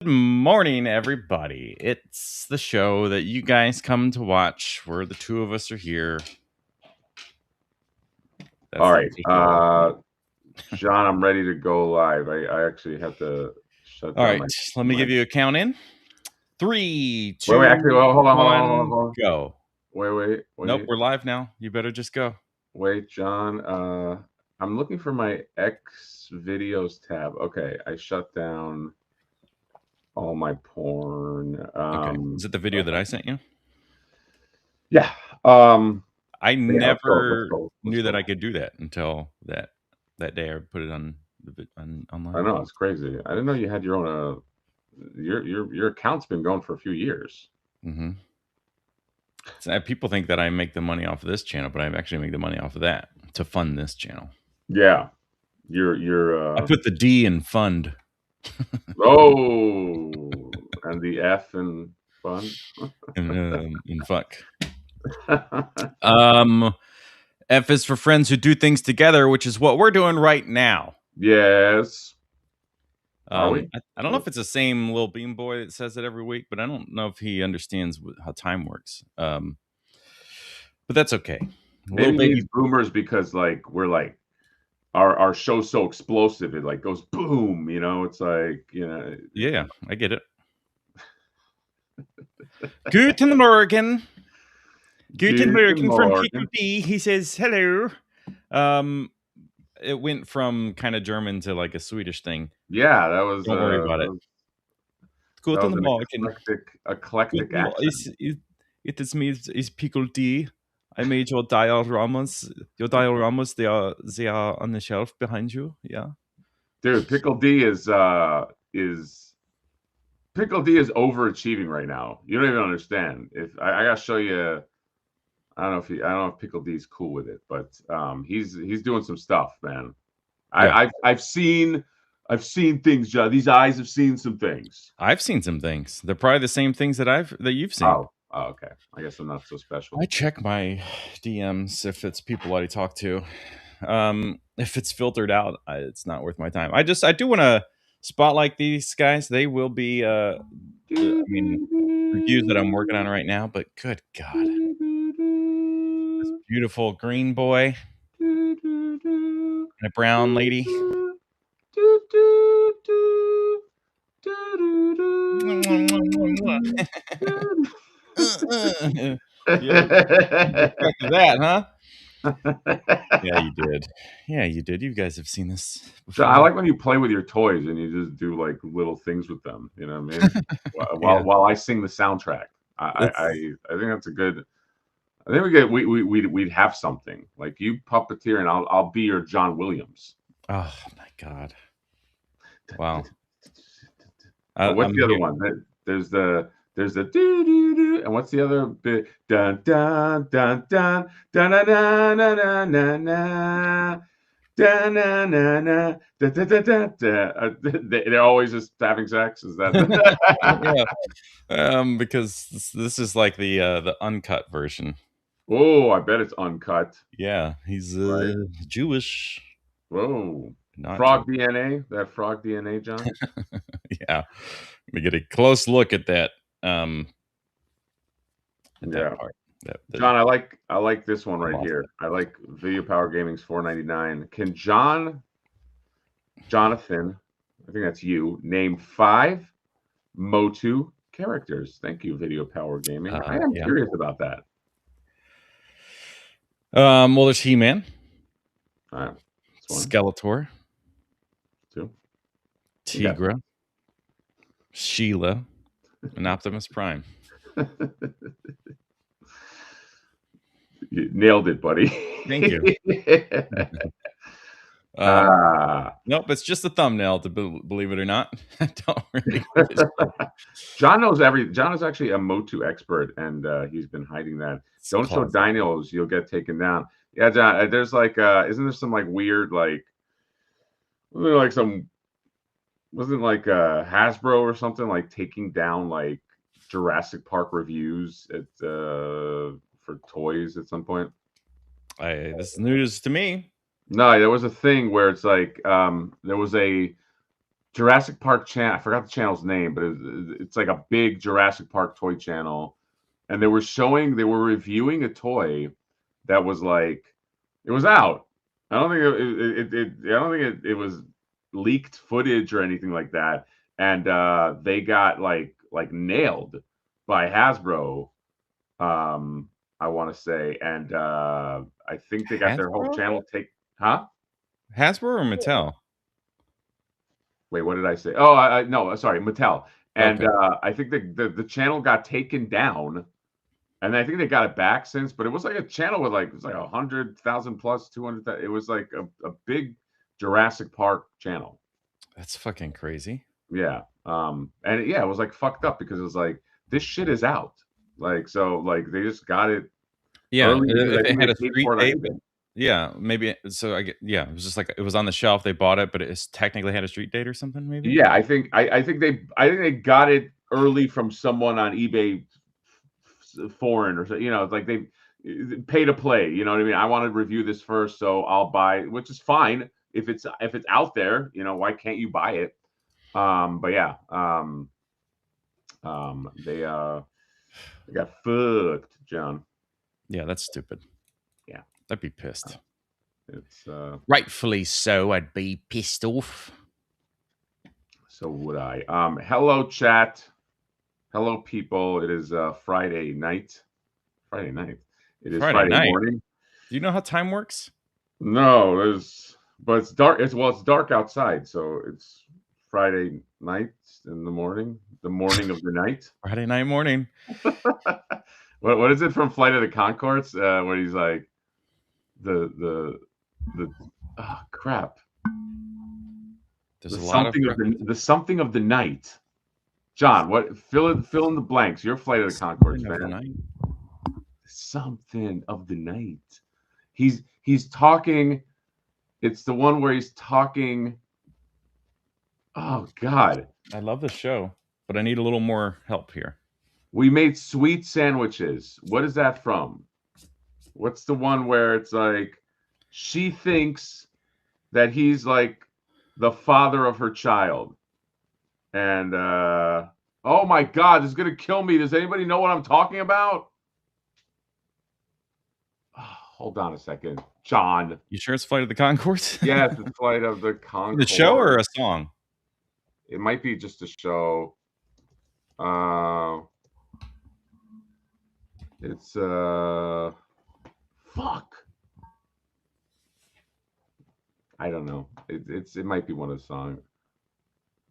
Good morning, everybody. It's the show that you guys come to watch where the two of us are here. That's All the right. official. John, I'm ready to go live. I actually have to shut All down right, let me give you a count in. 3, 2, Wait, actually, hold on. 1, go. Wait. Nope, we're live now. You better just go. Wait, John. I'm looking for my X videos tab. Okay, I shut down all my porn. Okay. Is it the video that I sent you? Yeah. I Yeah, never let's knew that go. I could do that until that day I put it on online. I know, it's crazy. I didn't know you had your own. Your account's been going for a few years. Mm-hmm. So, people think that I make the money off of this channel, but I actually make the money off of that to fund this channel. Yeah. You're I put the D in fund. Oh, and the F in fun. and fuck. F is for friends who do things together, which is what we're doing right now. Yes. Are we? I don't know if it's the same little beam boy that says it every week, but I don't know if he understands how time works. But that's okay. Maybe he's boomers because we're our show's so explosive, it goes boom, it's yeah, I get it. Guten Morgen. Guten Morgen from Pico D. He says hello. It went from kind of German to like a Swedish thing. Yeah, that was. Don't worry about it. Guten Morgen. Eclectic accent. It is me. It's Pico D. I made your dioramas. Your dioramas, they are on the shelf behind you. Yeah, dude, Pickle D is overachieving right now. You don't even understand. If I gotta show you, I don't know if Pickle D is cool with it, but he's doing some stuff, man. Yeah. I've seen things, John. These eyes have seen some things. I've seen some things. They're probably the same things that you've seen. Oh, okay. I guess I'm not so special. I check my DMs if it's people I talk to. If it's filtered out, it's not worth my time. I do want to spotlight these guys. They will be reviews that I'm working on right now, but good God. This beautiful green boy and a brown lady. That, huh? Yeah, you did. Yeah, you did. You guys have seen this before. I like when you play with your toys and you just do like little things with them. You know what I mean? While I sing the soundtrack. I think that's a good. I think we'd have something like you puppeteer and I'll be your John Williams. Oh my God! Wow. What's the other one? There's the do do do, and what's the other bit? Dun dun dun dun dun dun dun dun dun dun. Da, na, na, na, da, da, da, da, da. They're always just having sex. Is that? Yeah. Because this is like the uncut version. Oh, I bet it's uncut. Yeah, he's Jewish. Whoa. Not frog Jewish. DNA? That frog DNA, John? Yeah. Let me get a close look at that. That part. John, I like this one right here. I like Video Power Gaming's $4.99. Can Jonathan, I think that's you, name 5 Motu characters? Thank you, Video Power Gaming. I am curious about that. Well, there's He-Man. Right. Skeletor. 2. Tigra. Sheila. And Optimus Prime. You nailed it, buddy. Thank you. Nope, it's just a thumbnail, to believe it or not. Don't really. John is actually a Motu expert, and he's been hiding that. Don't show dinos, you'll get taken down. Yeah, John. There's isn't there some weird wasn't Hasbro or something taking down Jurassic Park reviews at for toys at some point? This is news to me. No, there was a thing where it's there was a Jurassic Park channel. I forgot the channel's name, but it's like a big Jurassic Park toy channel, and they were reviewing a toy that was like, it was out. I don't think it was leaked footage or anything like that, and they got like nailed by Hasbro. I want to say, and I think they got their whole channel huh? Hasbro or Mattel? Wait, what did I say? Oh, no, sorry, Mattel. And okay. I think the channel got taken down, and I think they got it back since. But it was like a channel with it was like 100,000 plus 200,000. It was like a big Jurassic Park channel. That's fucking crazy. Yeah. And it was like fucked up because it was like, this shit is out. Like, so like they just got it. Yeah, if it had a street date. Yeah, maybe. So it was just like it was on the shelf. They bought it, but it technically had a street date or something. Maybe. Yeah, I think they got it early from someone on eBay, foreign or so. It's like they pay to play. You know what I mean? I want to review this first, so I'll buy, which is fine if it's out there. Why can't you buy it? But yeah, they got fucked, John. Yeah, that's stupid. Yeah, I'd be pissed. It's rightfully so. I'd be pissed off. So would I. Hello, chat. Hello, people. It is Friday night. Friday night. It is Friday morning. Do you know how time works? No, but it's dark. It's dark outside, so it's Friday night in the morning. The morning of the night. Friday night morning. What is it from Flight of the Conchords? Where he's like, the crap. There's the something of the night. John, what? Fill in the blanks. You're Flight of the Conchords, man. Something of the night. He's talking. It's the one where he's talking. Oh God! I love the show, but I need a little more help here. We made sweet sandwiches. What is that from? What's the one where it's like she thinks that he's like the father of her child, and oh my God, this is gonna kill me. Does anybody know what I'm talking about? Oh, hold on a second, John. You sure it's Flight of the Conchords? Yes, it's Flight of the Conchords. The show or a song? It might be just a show. It's fuck. I don't know. It might be one of the songs.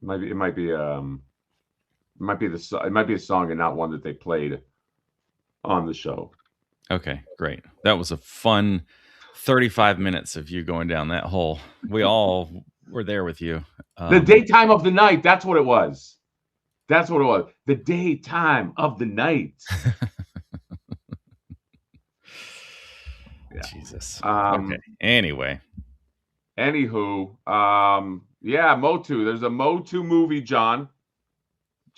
It might be a song and not one that they played on the show. Okay, great. That was a fun 35 minutes of you going down that hole. We all were there with you. The daytime of the night. That's what it was. The daytime of the night. Yeah. Jesus. Okay. Anyway. Anywho, yeah, Motu. There's a Motu movie, John.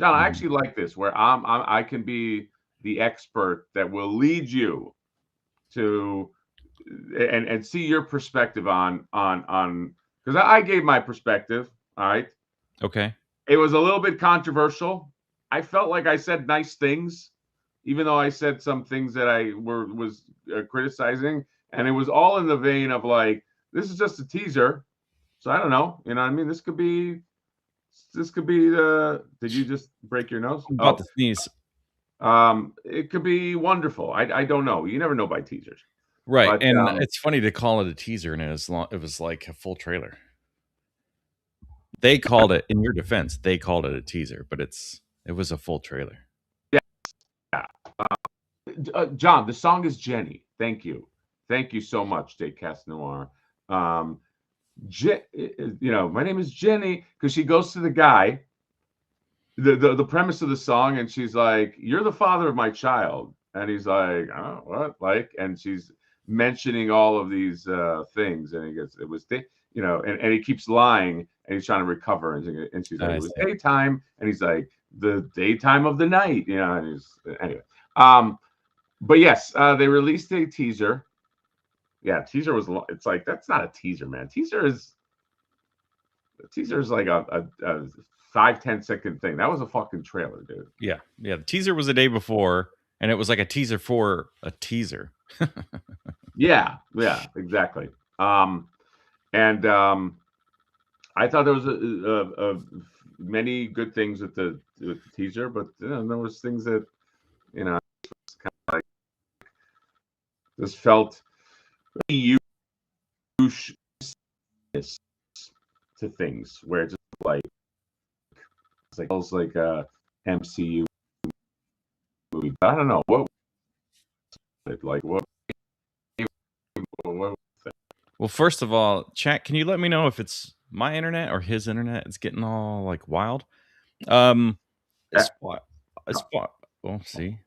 I actually like this, where I can be the expert that will lead you to and see your perspective on because I gave my perspective. All right. Okay. It was a little bit controversial. I felt like I said nice things, even though I said some things that I was criticizing, and it was all in the vein of like, this is just a teaser, so I don't know. You know what I mean? This could be the. Did you just break your nose? I'm about to sneeze. It could be wonderful. I don't know. You never know by teasers, right? But, and it's funny to call it a teaser, and it was like a full trailer. They called it, in your defense, they called it a teaser, but it was a full trailer. Yeah. John, the song is Jenny. Thank you so much, Jake Casnoir. My name is Jenny, because she goes to the guy. The premise of the song, and she's like, "You're the father of my child," and he's like, "Oh, what?" Like, and she's mentioning all of these things, and he gets, "It was and he keeps lying, and he's trying to recover, and she's like, "It was daytime," and he's like, "The daytime of the night," and he's anyway. But yes, they released a teaser. Yeah, teaser was. It's like, that's not a teaser, man. Teaser is. The teaser is like a 5-10 second thing. That was a fucking trailer, dude. Yeah. The teaser was a day before, and it was like a teaser for a teaser. Yeah, exactly. And I thought there was many good things with the teaser, but there was things that kind of like just felt really to things where it's just like it's like a MCU movie. I don't know what Well, first of all, chat, can you let me know if it's my internet or his internet? It's getting all like wild. Spot. Well, see.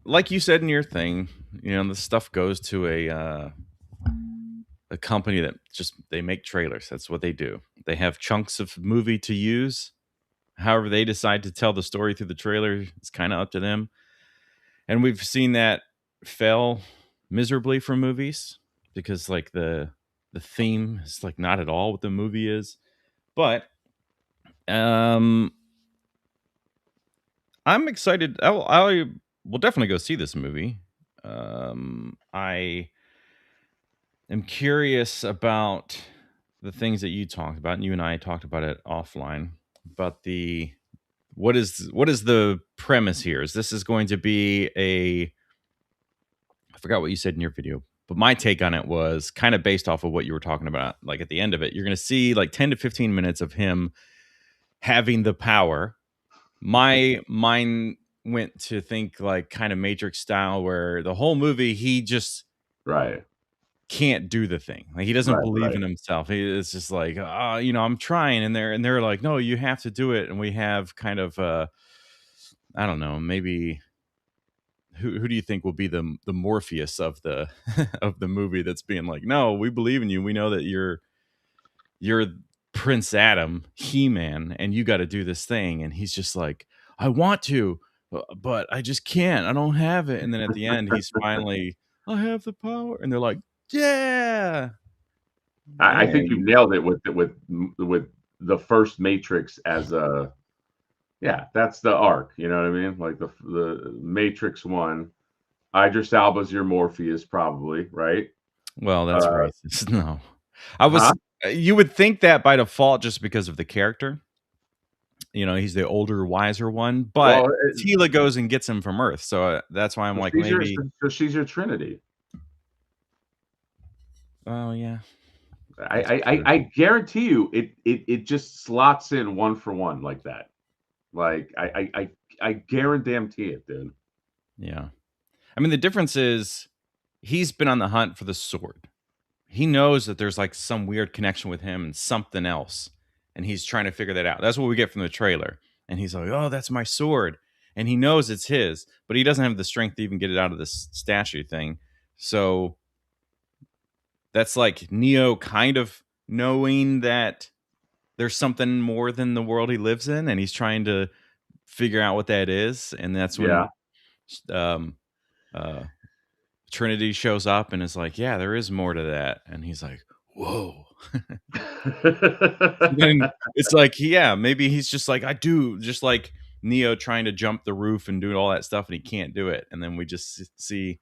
Like you said in your thing, the stuff goes to a company that they make trailers. That's what they do. They have chunks of movie to use. However, they decide to tell the story through the trailer. It's kind of up to them. And we've seen that fail miserably for movies because like the theme is like not at all what the movie is. But I'm excited. I will definitely go see this movie. I am curious about the things that you talked about, and you and I talked about it offline. About what is the premise here? Is this going to be I forgot what you said in your video, but my take on it was kind of based off of what you were talking about. Like at the end of it, you're going to see like 10 to 15 minutes of him having the power. My mind went to think like kind of Matrix style, where the whole movie he just can't do the thing. Like he doesn't believe in himself. It's just like, I'm trying, and they're like, no, you have to do it. And we have kind of I don't know, maybe who do you think will be the Morpheus of the of the movie that's being like, no, we believe in you. We know that you're Prince Adam, He-Man, and you got to do this thing. And he's just like, I want to, but I just can't. I don't have it. And then at the end, he's finally, I have the power. And they're like, yeah. I think you nailed it with the first Matrix as a that's the arc. You know what I mean? Like the Matrix one. Idris Elba's your Morpheus, probably, right? Well, that's racist. No, I was. You would think that by default, just because of the character. He's the older, wiser one, but Tila goes and gets him from Earth, so that's why I'm like, maybe. She's your Trinity. Oh yeah. I guarantee you, it just slots in one for one like that. Like I guarantee it, dude. Yeah, I mean the difference is he's been on the hunt for the sword. He knows that there's like some weird connection with him and something else, and he's trying to figure that out. That's what we get from the trailer. And he's like, "Oh, that's my sword," and he knows it's his, but he doesn't have the strength to even get it out of this statue thing. So that's like Neo kind of knowing that there's something more than the world he lives in, and he's trying to figure out what that is. And that's when Trinity shows up and is like, yeah, there is more to that. And he's like, whoa. Then it's like, yeah, maybe he's just like, I do, just like Neo trying to jump the roof and do all that stuff, and he can't do it. And then we just see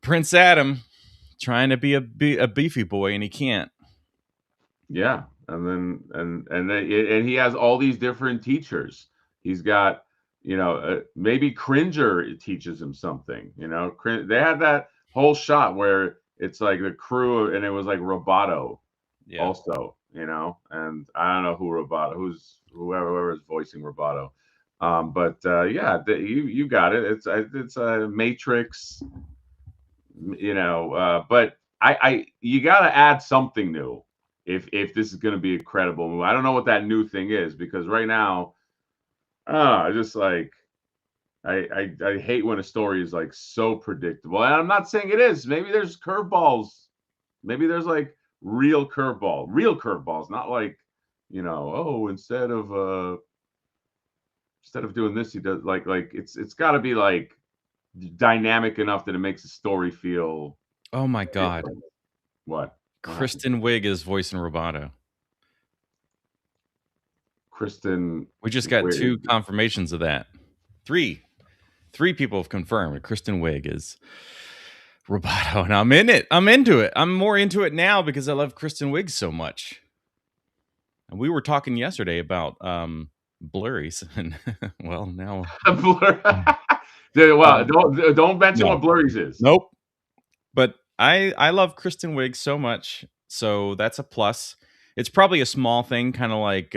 Prince Adam trying to be a beefy boy, and he can't. Yeah, and then and he has all these different teachers. He's got, maybe Cringer teaches him something. They had that whole shot where it's like the crew, and it was like Roboto, also. And I don't know whoever is voicing Roboto. But you got it. It's a Matrix. But you got to add something new if this is going to be a credible movie. I don't know what that new thing is, because right now, I just like I hate when a story is like so predictable. And I'm not saying it is. Maybe there's curveballs. Maybe there's like real curveballs, not like, instead of doing this, he does like it's got to be like dynamic enough that it makes the story feel. Oh my god, different. What happened? Kristen Wiig is voicing Roboto. Kristen We just got 2 Wiig. confirmations of that. 3 people have confirmed that Kristen Wiig is Roboto, and I'm in it. I'm into it. I'm more into it now because I love Kristen Wiig so much. And we were talking yesterday about blurries, and well, now Well, don't mention no, what blurries is. nope. But I love Kristen Wiig so much, so that's a plus. It's probably a small thing, kind of like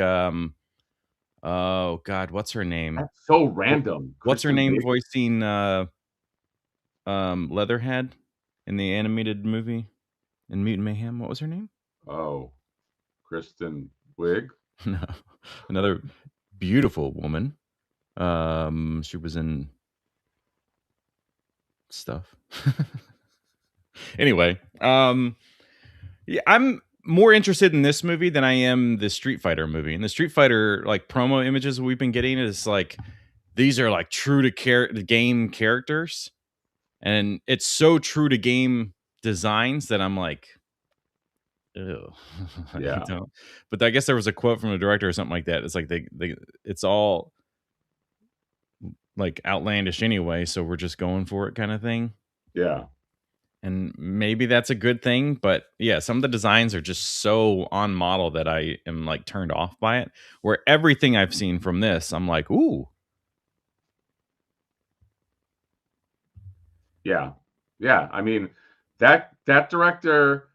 oh god, what's her name? That's so random. What's her Kristen name Wiig. voicing Leatherhead in the animated movie in Mutant Mayhem? What was her name? Oh, Kristen Wiig. No, another beautiful woman. She was in stuff. Anyway, yeah, I'm more interested in this movie than I am the Street Fighter movie. And the Street Fighter like promo images we've been getting is like these are like true to the game characters, and it's so true to game designs that I'm like, ew. Yeah. But I guess there was a quote from the director or something like that. It's like it's all like outlandish anyway, so we're just going for it kind of thing. Yeah. And maybe that's a good thing, but yeah, some of the designs are just so on model that I am like turned off by it. Where everything I've seen from this, I'm like, ooh. Yeah. Yeah. I mean, that director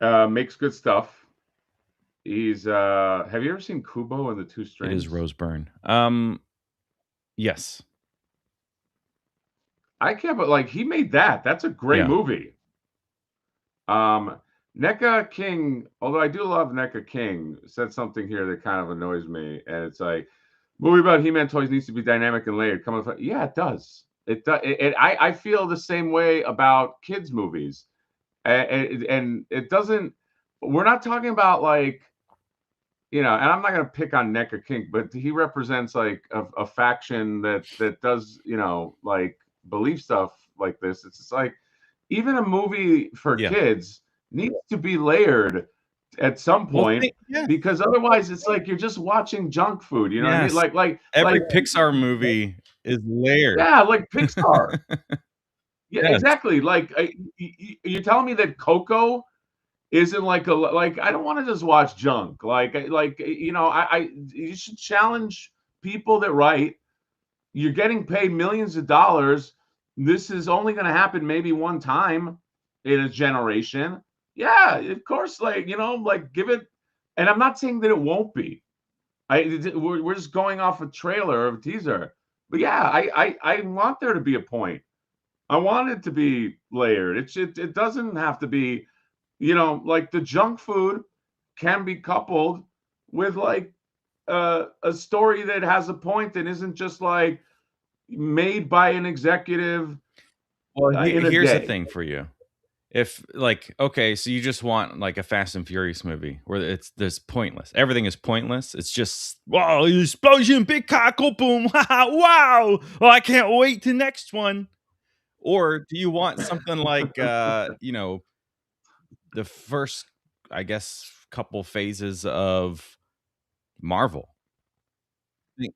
makes good stuff. He's have you ever seen Kubo and the Two Strings? It is Rose Byrne. Yes. I can't, but like he made that. That's a great movie. NECA King, although I do love NECA King, said something here that kind of annoys me, and it's like, movie about He-Man toys needs to be dynamic and layered. Come on, yeah, it does. It does. I feel the same way about kids' movies, and it doesn't. We're not talking about like, and I'm not going to pick on NECA King, but he represents like a faction that does like believe stuff like this. It's just like even a movie for kids needs to be layered at some point because otherwise it's like you're just watching junk food. You know what I mean? Like every Pixar movie is layered. Yeah, like Pixar. Yeah, exactly. Like you're telling me that Coco isn't like I don't want to just watch junk. You should challenge people that write. You're getting paid millions of dollars. This is only going to happen maybe one time in a generation. Yeah, of course. Give it. And I'm not saying that it won't be. We're just going off a trailer or a teaser. But yeah, I want there to be a point. I want it to be layered. It doesn't have to be, like the junk food can be coupled with like a story that has a point that isn't just like made by an executive. Well, here's the thing for you. If like, okay, so you just want like a Fast and Furious movie where there's pointless. Everything is pointless. It's just, wow, explosion, big cockle, boom, wow. Oh, I can't wait to next one. Or do you want something like, the first, I guess, couple phases of Marvel?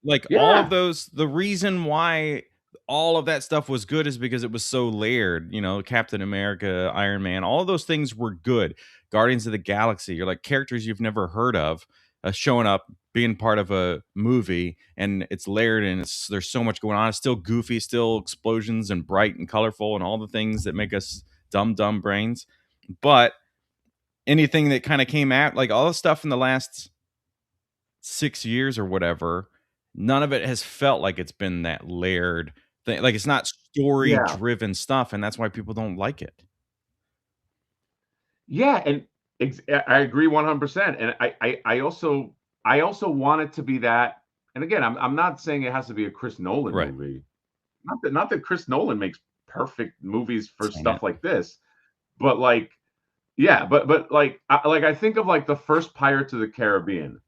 Like all of those, the reason why all of that stuff was good is because it was so layered. Captain America, Iron Man, all of those things were good. Guardians of the Galaxy, you're like characters you've never heard of showing up, being part of a movie, and it's layered and there's so much going on. It's still goofy, still explosions and bright and colorful and all the things that make us dumb brains. But anything that kind of came out, like all the stuff in the last 6 years or whatever, none of it has felt like it's been that layered thing. Like it's not story driven stuff, and that's why people don't like it. Yeah, and I agree 100%. And I also want it to be that. And again, I'm not saying it has to be a Chris Nolan movie. Not that Chris Nolan makes perfect movies for stuff like this, but like, yeah, but like I think of like the first Pirates of the Caribbean.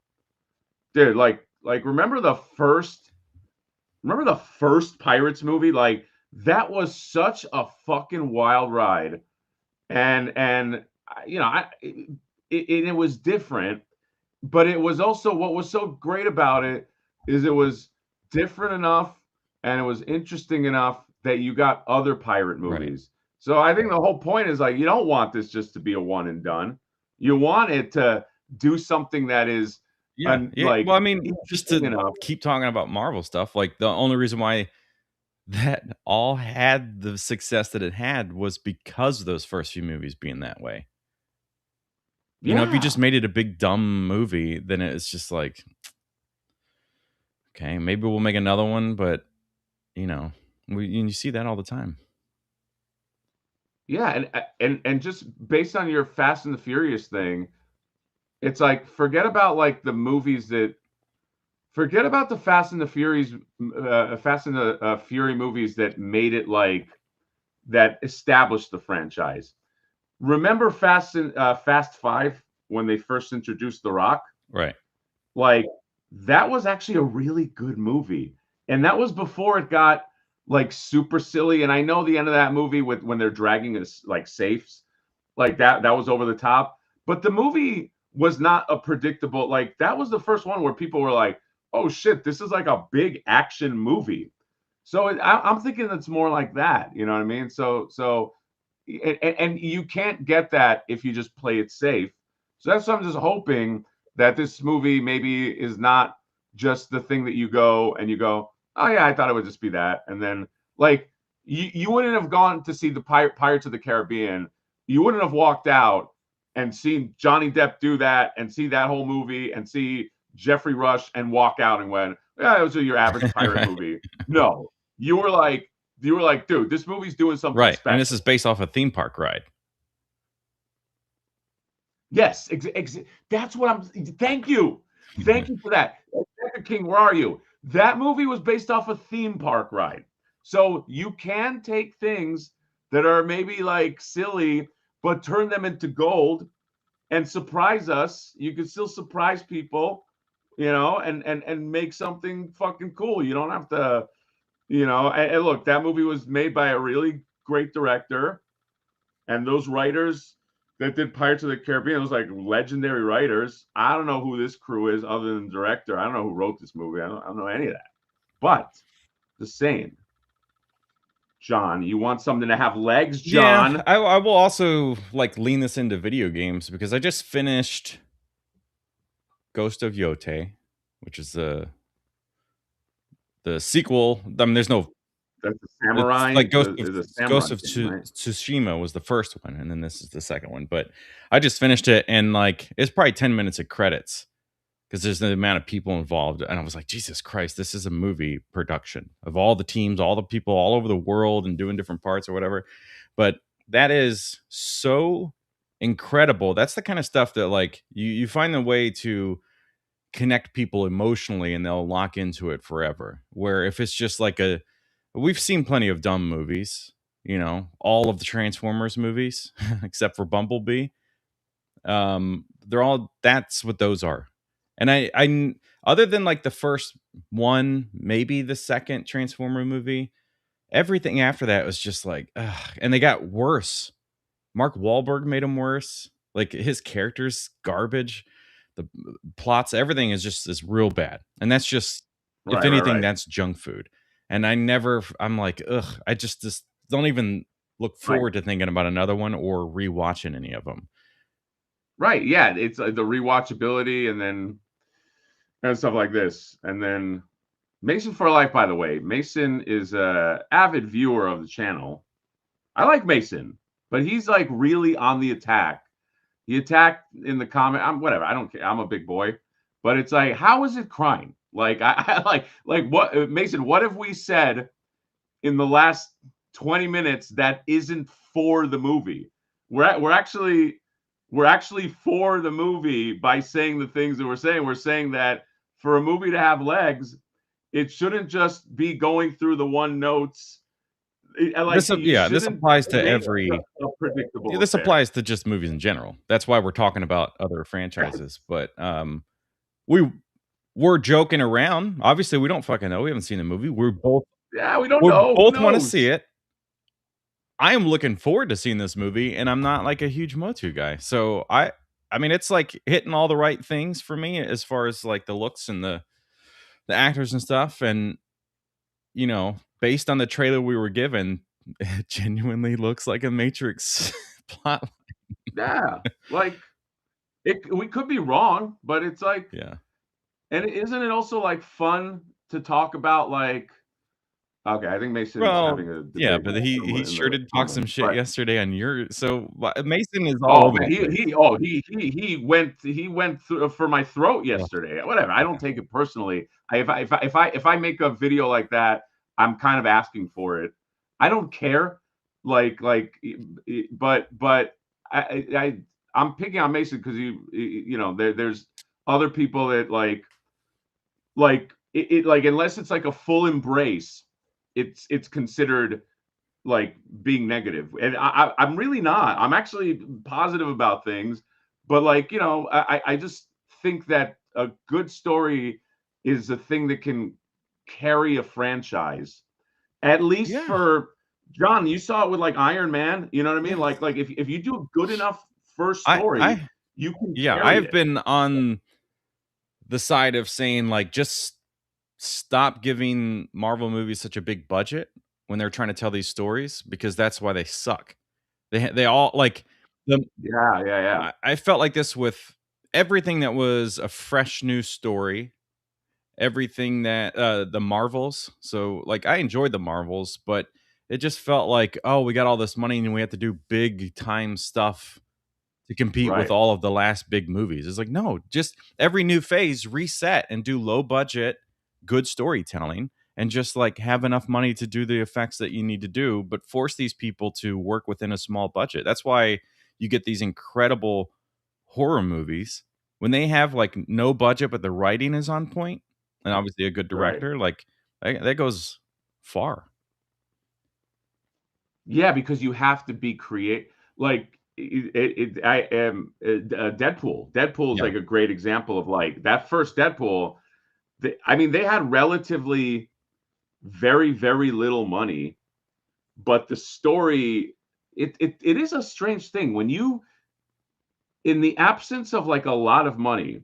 Dude, like remember the first remember the first Pirates movie? Like that was such a fucking wild ride, and you know, it was different, but it was also what was so great about it is it was different enough and it was interesting enough that you got other pirate Right. movies. So I think the whole point is like you don't want this just to be a one and done. You want it to do something that is Yeah. Yeah. Well, like I mean, just interesting to enough. keep talking about Marvel stuff, like the only reason why that all had the success that it had was because of those first few movies being that way. You know, if you just Yeah. made it a big dumb movie, then it's just like, okay, maybe we'll make another one, but you know, you see that all the time. Yeah, and just based on your Fast and the Furious thing, it's like forget about like the movies that forget about the Fast and the Fury movies that made it like that established the franchise. Remember Fast Five when they first introduced The Rock? Right. Like that was actually a really good movie, and that was before it got like super silly. And I know the end of that movie with when they're dragging us like safes, like that was over the top. But the movie was not a predictable like that was the first one where people were like, "Oh shit, this is like a big action movie." So I'm thinking it's more like that. You know what I mean? And you can't get that if you just play it safe. So that's what I'm just hoping that this movie maybe is not just the thing that you go and you go, oh yeah, I thought it would just be that, and then like you wouldn't have gone to see the Pirates of the Caribbean. You wouldn't have walked out and seen Johnny Depp do that and see that whole movie and see Jeffrey Rush and walk out and went, yeah, it was your average pirate Right. movie. No, you were like, dude, this movie's doing something Right. And this special. is based off a theme park ride. Yes, that's what I'm. Thank you for that. King, where are you? That movie was based off a theme park ride, so you can take things that are maybe like silly, but turn them into gold and surprise us. You can still surprise people, and make something fucking cool. You don't have to, and look, that movie was made by a really great director, and those writers that did Pirates of the Caribbean, those like legendary writers. I don't know who this crew is other than the director. I don't know who wrote this movie. I don't know any of that. But the same, John, you want something to have legs, Yeah, John? I will also like lean this into video games because I just finished Ghost of Yote, which is the sequel. I mean, there's no. That's a It's samurai. like Is a samurai game, right? Tsushima was the first one, and then this is the second one. But I just finished it, and like it's probably 10 minutes of credits because there's the amount of people involved, and I was like, Jesus Christ, this is a movie production of all the teams, all the people all over the world, and doing different parts or whatever. But that is so incredible. That's the kind of stuff that like you find a way to connect people emotionally and they'll lock into it forever. Where if it's just like we've seen plenty of dumb movies, all of the Transformers movies except for Bumblebee. That's what those are. And other than like the first one, maybe the second Transformer movie, everything after that was just like, ugh. And they got worse. Mark Wahlberg made them worse. Like his character's garbage. The plots, everything is real bad. And that's just, if Right, right, anything, right, that's junk food. And I'm like, ugh, I just don't even look right, forward to thinking about another one or rewatching any of them. right. Yeah, it's the rewatchability, and stuff like this, and then Mason for Life. By the way, Mason is a avid viewer of the channel. I like Mason, but he's like really on the attack. He attacked in the comment. I'm whatever. I don't care. I'm a big boy, but it's like, how is it crime? Like I like what Mason? What have we said in the last 20 minutes that isn't for the movie? We're actually for the movie by saying the things that we're saying. We're saying that for a movie to have legs, it shouldn't just be going through the one notes. Like you This shouldn't applies to make every. it a predictable This affair. applies to just movies in general. That's why we're talking about other franchises. But we we're joking around. Obviously, we don't fucking know. We haven't seen the movie. Yeah, we don't We know. Who both wanna see knows? it. I am looking forward to seeing this movie, and I'm not like a huge Motu guy. So I mean, it's like hitting all the right things for me as far as like the looks and the actors and stuff. And based on the trailer we were given, it genuinely looks like a Matrix plot. Yeah, like we could be wrong, but it's like, Yeah. and isn't it also like fun to talk about like? Okay, I think Mason's Well, having a yeah, debate but he in sure the did talk some comments, shit but yesterday on your Mason is all oh over man, the place. he went through for my throat Ugh, yesterday. Whatever, I don't yeah. take it personally. If I make a video like that, I'm kind of asking for it. I don't care, but I'm picking on Mason because there's other people that like unless it's like a full embrace, it's considered like being negative, and I'm really not. I'm actually positive about things, but like I just think that a good story is a thing that can carry a franchise. At least Yeah. for John, you saw it with like Iron Man. You know what I mean? Yes. Like if you do a good enough first I story, I you can yeah, carry I've it. been on the side of saying, like, just stop giving Marvel movies such a big budget when they're trying to tell these stories, because that's why they suck. They all like the Yeah, yeah, yeah. I felt like this with everything that was a fresh new story, everything that the Marvels. So like I enjoyed the Marvels, but it just felt like, oh, we got all this money and we have to do big time stuff to compete with Right, all of the last big movies. It's like, no, just every new phase reset and do low budget, good storytelling, and just like have enough money to do the effects that you need to do, but force these people to work within a small budget. That's why you get these incredible horror movies when they have like no budget, but the writing is on point and obviously a good right. director. Like that goes far. Yeah, because you have to be create like I am Deadpool. Deadpool is Yeah. like a great example of like that first Deadpool. I mean, they had relatively very little money, but the story it is a strange thing when you in the absence of like a lot of money,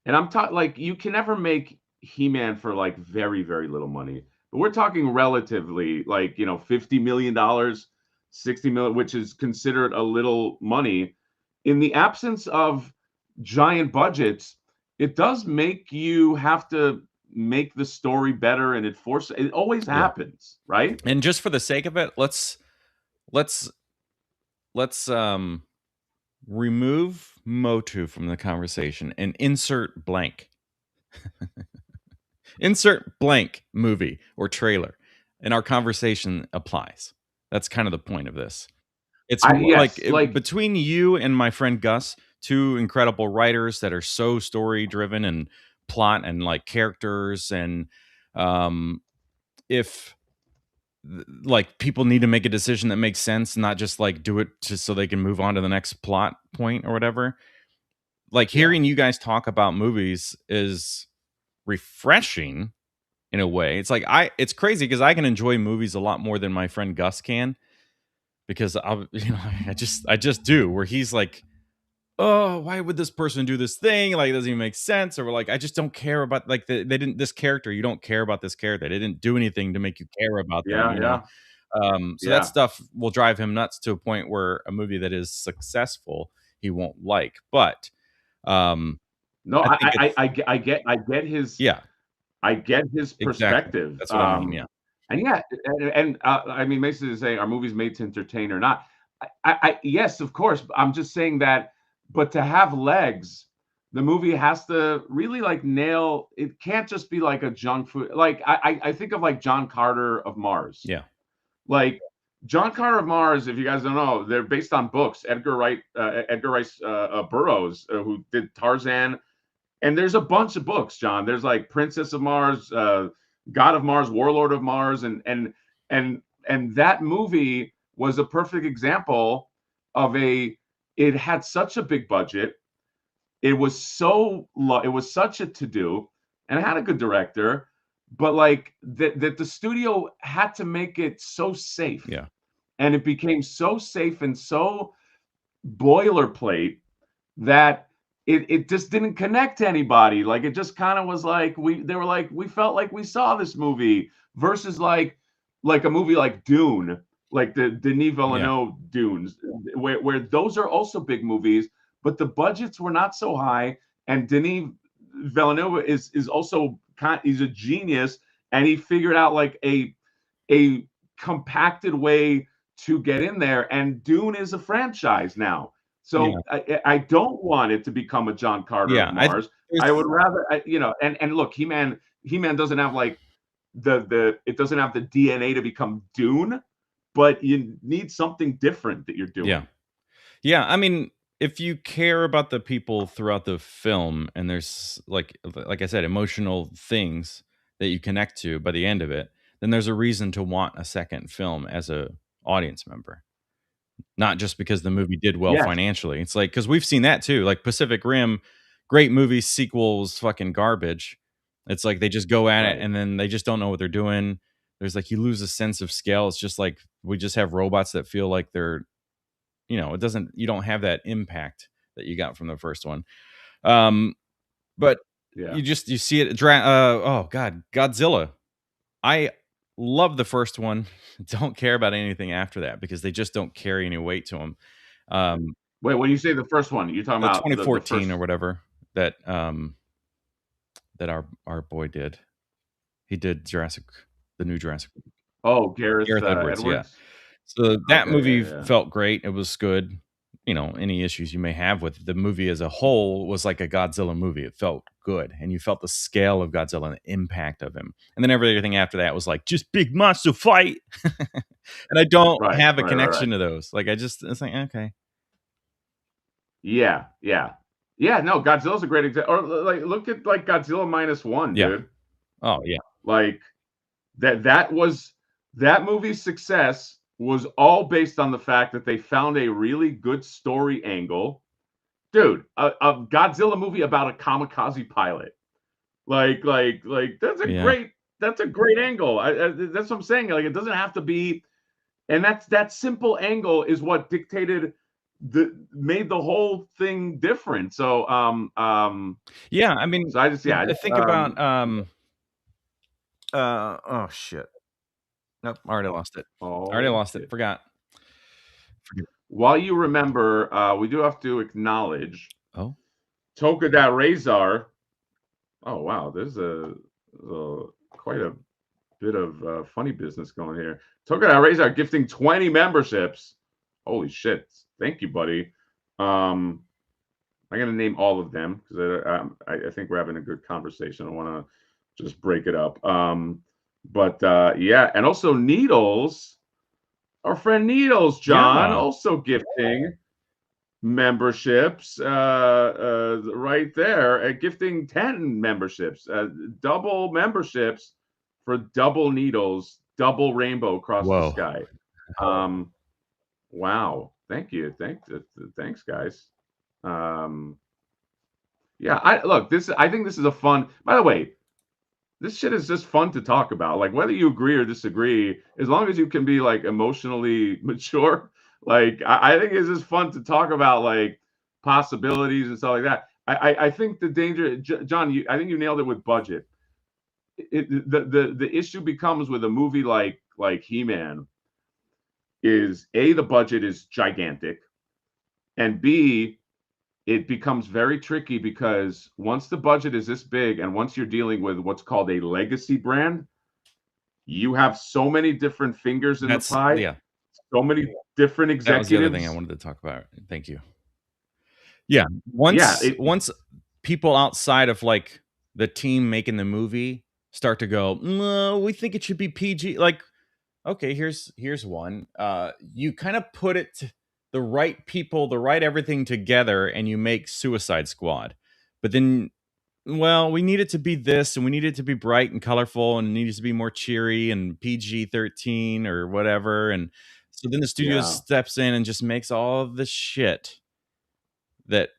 and I'm talking like you can never make He-Man for like very little money. But we're talking relatively like, $50 million, 60 million, which is considered a little money. In the absence of giant budgets, it does make you have to make the story better and it always Yeah. happens, right? And just for the sake of it, let's let's remove Motu from the conversation and insert blank. Insert blank movie or trailer, and our conversation applies. That's kind of the point of this. It's I more like yes, like between you and my friend Gus, two incredible writers that are so story driven and plot and like characters, and um, if like people need to make a decision that makes sense, not just like do it just so they can move on to the next plot point or whatever. Like yeah. hearing you guys talk about movies is refreshing in a way. It's like it's crazy because I can enjoy movies a lot more than my friend Gus can, because I just do, where he's like, "Oh, why would this person do this thing? Like it doesn't even make sense." Or like, "I just don't care about like they didn't this character. You don't care about this character. They didn't do anything to make you care about them, Yeah, yeah. So that Yeah. stuff will drive him nuts to a point where a movie that is successful he won't like. But um No, I think it's yeah, I get his exactly. perspective. That's what I mean. Yeah. And yeah, I mean, Mason is saying, are movies made to entertain or not? Yes, of course. I'm just saying that, but to have legs, the movie has to really like nail. It can't just be like a junk food. Like I think of like John Carter of Mars. Yeah. Like John Carter of Mars, if you guys don't know, they're based on books. Edgar Rice Burroughs, who did Tarzan, and there's a bunch of books, John. There's like Princess of Mars, God of Mars, Warlord of Mars, and that movie was a perfect example of a. It had such a big budget. It was such a to do. and it had a good director, but like that the studio had to make it so safe. Yeah. And it became so safe and so boilerplate that it just didn't connect to anybody. Like it just kind of was like they were like we felt like we saw this movie versus like a movie like Dune, like the Denis Villeneuve Dunes, where those are also big movies, but the budgets were not so high. And Denis Villeneuve is also he's a genius, and he figured out like a compacted way to get in there. And Dune is a franchise now. So I don't want it to become a John Carter of Mars. I would rather, and look, He-Man doesn't have like it doesn't have the DNA to become Dune, but you need something different that you're doing. Yeah. I mean, if you care about the people throughout the film, and there's like I said, emotional things that you connect to by the end of it, then there's a reason to want a second film as a audience member. Not just because the movie did well financially. It's like, because we've seen that too. Like Pacific Rim, great movie, sequels, fucking garbage. It's like they just go at it and then they just don't know what they're doing. There's like, you lose a sense of scale. It's just like we just have robots that feel like they're, you don't have that impact that you got from the first one. But you see it. Oh God, Godzilla. I love the first one. Don't care about anything after that because they just don't carry any weight to them. Wait, when you say the first one, you're talking the about 2014 the first... or whatever that that our boy did. He did the new Jurassic. Oh, Gareth Edwards. Yeah. So that movie felt great. It was good. Any issues you may have with the movie as a whole was like a Godzilla movie. It felt good, and you felt the scale of Godzilla and the impact of him. And then everything after that was like just big monster fight. And I don't have a connection to those. Like it's like, okay. Yeah. No, Godzilla's a great example. Or like, look at like Godzilla -1, dude. Oh yeah. Like that movie's success was all based on the fact that they found a really good story angle. Dude, a Godzilla movie about a kamikaze pilot. Like that's a great angle. That's what I'm saying. Like it doesn't have to be, and that simple angle is what made the whole thing different. So yeah, I mean, so I think about oh shit. Nope, I already lost it. Forgot. While you remember, we do have to acknowledge Tokuda Razor. Oh wow, there's quite a bit of funny business going here. Tokuda Razor gifting 20 memberships. Holy shit! Thank you, buddy. I'm gonna name all of them because I think we're having a good conversation. I want to just break it up. But yeah, and also Needles, our friend Needles, John, also gifting memberships right there, gifting 10 memberships, double memberships for double Needles, double rainbow across the sky. Wow, thank you, thanks guys. Yeah, I think this is a fun, by the way, this shit is just fun to talk about. Like whether you agree or disagree, as long as you can be like emotionally mature, like I think it's just fun to talk about like possibilities and stuff like that. I think the danger, John, I think you nailed it with budget. The issue becomes with a movie like He-Man is A, the budget is gigantic, and B, it becomes very tricky because once the budget is this big and once you're dealing with what's called a legacy brand, you have so many different fingers in the pie, so many different executives. That was the other thing I wanted to talk about. Thank you. Yeah, once people outside of like the team making the movie start to go, no, we think it should be PG. Like, okay, here's one. You kind of put it the right people, the right everything together, and you make Suicide Squad. But then, well, we need it to be this, and we need it to be bright and colorful, and it needs to be more cheery and PG-13 or whatever. And so then the studio steps in and just makes all of the shit that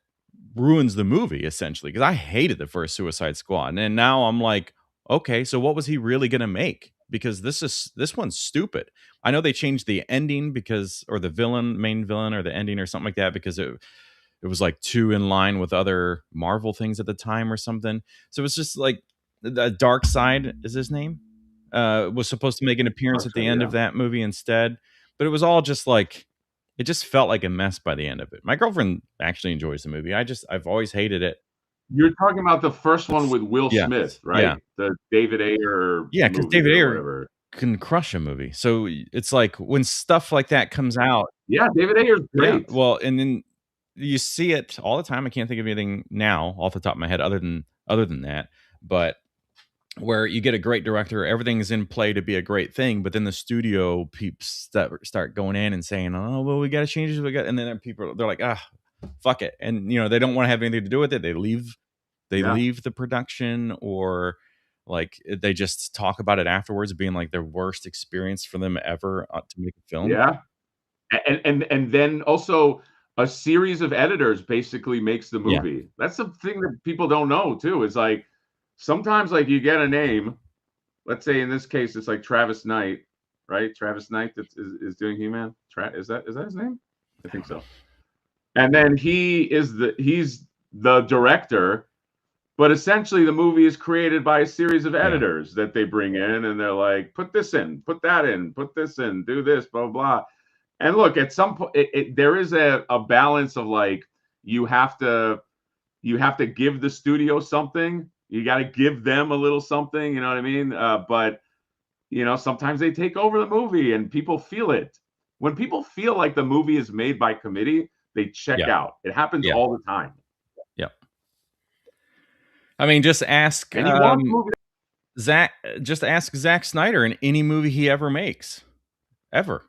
ruins the movie essentially because I hated the first Suicide Squad, and now I'm like, okay, so what was he really gonna make? Because this one's stupid. I know they changed the ending because, or the main villain, or the ending or something like that because it was like too in line with other Marvel things at the time or something. So it's just like the Dark Side is his name. Was supposed to make an appearance at the end of that movie instead, but it was all just like it just felt like a mess by the end of it. My girlfriend actually enjoys the movie. I've always hated it. You're talking about the first one with Will Smith, right? Yeah. The David Ayer Because movie David or Ayer whatever. can crush a movie. So it's like when stuff like that comes out. Yeah, David Ayer's Yeah. great. Well, and then you see it all the time. I can't think of anything now off the top of my head other than that. But where you get a great director, everything's in play to be a great thing, but then the studio peeps that start going in and saying, "Oh, well, we got to change this." And then people, they're like, "Ah, fuck it," and they don't want to have anything to do with it. They leave. They leave the production, or like they just talk about it afterwards, being like their worst experience for them ever to make a film. Yeah, and then also a series of editors basically makes the Yeah. movie. That's the thing that people don't know too. Is like sometimes like you get a name. Let's say in this case it's like Travis Knight, right? Travis Knight that is doing He-Man. Is that his name? I think so. And then he's the director, but essentially the movie is created by a series of editors that they bring in, and they're like, put this in, put that in, put this in, do this, blah blah. And look, at some point there is a balance of like you have to give the studio something. You got to give them a little something, you know what I mean? But sometimes they take over the movie and people feel it. When people feel like the movie is made by committee, they check out. It happens all the time. Yeah. I mean, just ask Zack. Just ask Zack Snyder in any movie he ever makes, ever.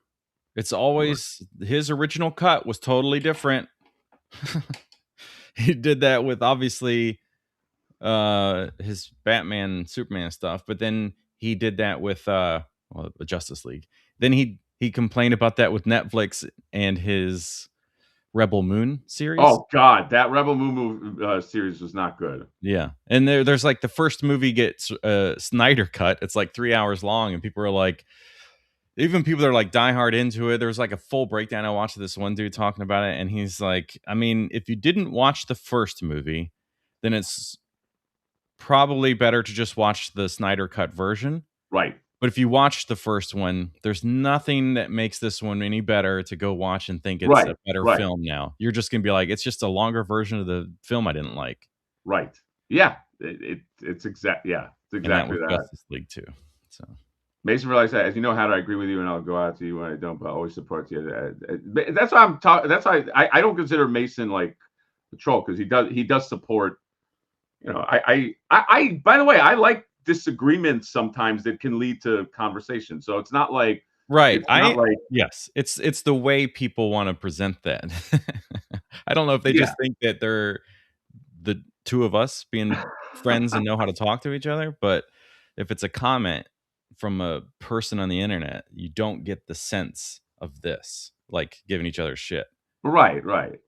It's always his original cut was totally different. He did that with obviously his Batman, Superman stuff, but then he did that with the Justice League. Then he complained about that with Netflix and his Rebel Moon series. Oh God, that Rebel Moon series was not good. Yeah, and there's like the first movie gets Snyder cut. It's like 3 hours long, and people are like, even people that are like diehard into it. There was like a full breakdown. I watched this one dude talking about it, and he's like, I mean, if you didn't watch the first movie, then it's probably better to just watch the Snyder cut version. Right. But if you watch the first one, there's nothing that makes this one any better to go watch and think it's a better film now. You're just going to be like, it's just a longer version of the film I didn't like. Right. Yeah. It's exactly that. Justice League too. So Mason realized that, as you know, how do I agree with you, and I'll go out to you when I don't, but I always support you. That's why I'm talking. That's why I don't consider Mason like a troll, because he does support. I by the way, I like disagreements sometimes that can lead to conversation. So it's not like yes, it's the way people want to present that. I don't know if they just think that they're the two of us being friends and know how to talk to each other, but if it's a comment from a person on the internet, you don't get the sense of this, like giving each other shit. Right.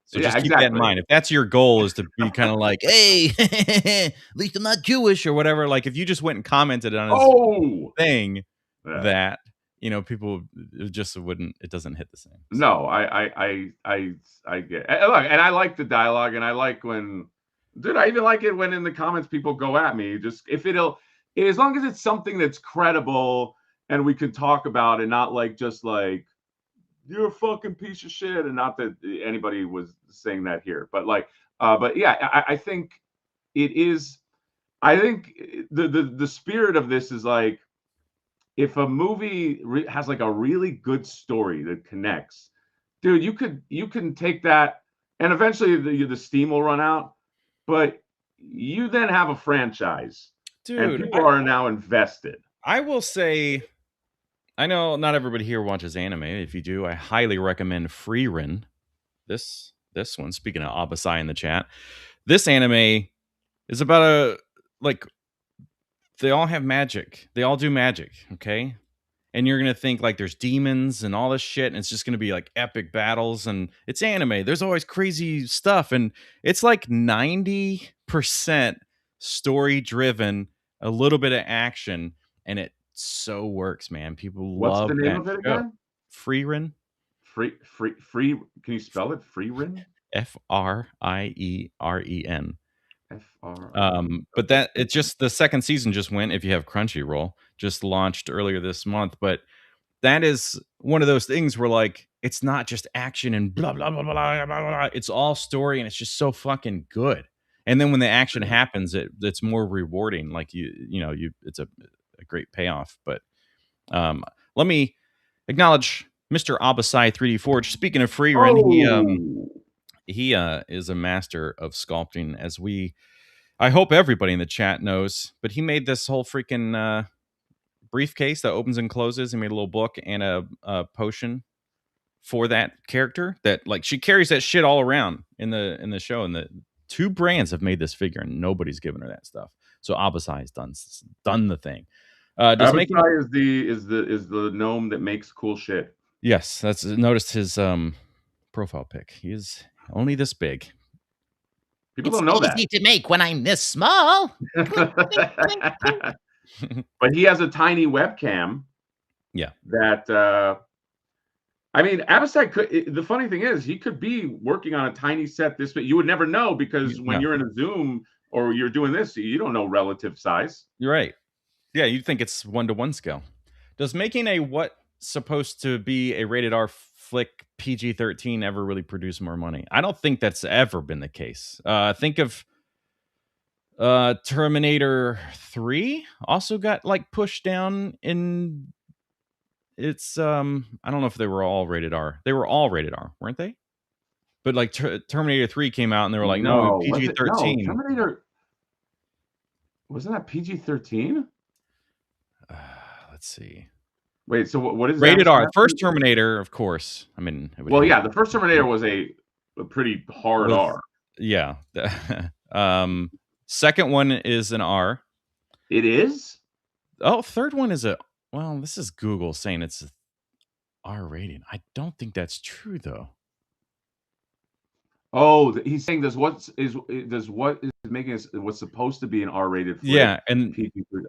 So just keep that in mind. If that's your goal, is to be kind of like, hey, at least I'm not Jewish or whatever. Like if you just went and commented on his thing, that people just wouldn't. It doesn't hit the same. So. No, I get. Look, and I like the dialogue, and I like when, dude, I even like it when in the comments people go at me. Just as long as it's something that's credible and we can talk about, and not like just like, you're a fucking piece of shit, and not that anybody was saying that here, but like, but yeah, I think it is. I think the spirit of this is like, if a movie has like a really good story that connects, dude, you can take that, and eventually the steam will run out, but you then have a franchise, dude, and people are now invested. I will say, I know not everybody here watches anime. If you do, I highly recommend Freerin. This one, speaking of Abasai in the chat, this anime is about they all have magic. They all do magic, okay? and you're gonna think like there's demons and all this shit, and it's just gonna be like epic battles, and it's anime. There's always crazy stuff, and it's like 90% story driven, a little bit of action, and it so works, man. People What's the love name that of it show. again? Freerin. Free. Can you spell it? Freerin. Frieren. F-R-I. But that it's just the second season just went. If you have Crunchyroll, just launched earlier this month. But that is one of those things where like it's not just action and blah blah blah blah blah blah, blah. It's all story, and it's just so fucking good. And then when the action happens, it's more rewarding. Like it's a great payoff. But let me acknowledge Mr. Abasai 3D Forge. Speaking of Freerin, he is a master of sculpting, as I hope everybody in the chat knows. But he made this whole freaking briefcase that opens and closes. He made a little book and a potion for that character that like she carries that shit all around in the show. And the two brands have made this figure, and nobody's given her that stuff. So Abasai has done the thing. Abasai is the gnome that makes cool shit. Yes, that's noticed his profile pic. He is only this big. People don't know that. It's easy to make when I'm this small. But he has a tiny webcam. Yeah. That I mean, Abasai could. The funny thing is, he could be working on a tiny set this big. You would never know, because when you're in a Zoom or you're doing this, you don't know relative size. You're right. Yeah, you'd think it's 1-to-1 scale. Does making a what supposed to be a rated R flick PG-13 ever really produce more money? I don't think that's ever been the case. Think of Terminator 3 also got like pushed down in its I don't know if they were all rated R. They were all rated R, weren't they? But like Terminator 3 came out and they were like, no, PG-13. No, Terminator, wasn't that PG-13? Let's see. Wait, so what is rated R? First Terminator, of course. I mean, the first Terminator was a pretty hard R. Yeah. Second one is an R. It is? Oh, third one is well, this is Google saying it's a R rating. I don't think that's true though. Oh, he's saying what's making us what's supposed to be an R-rated flick.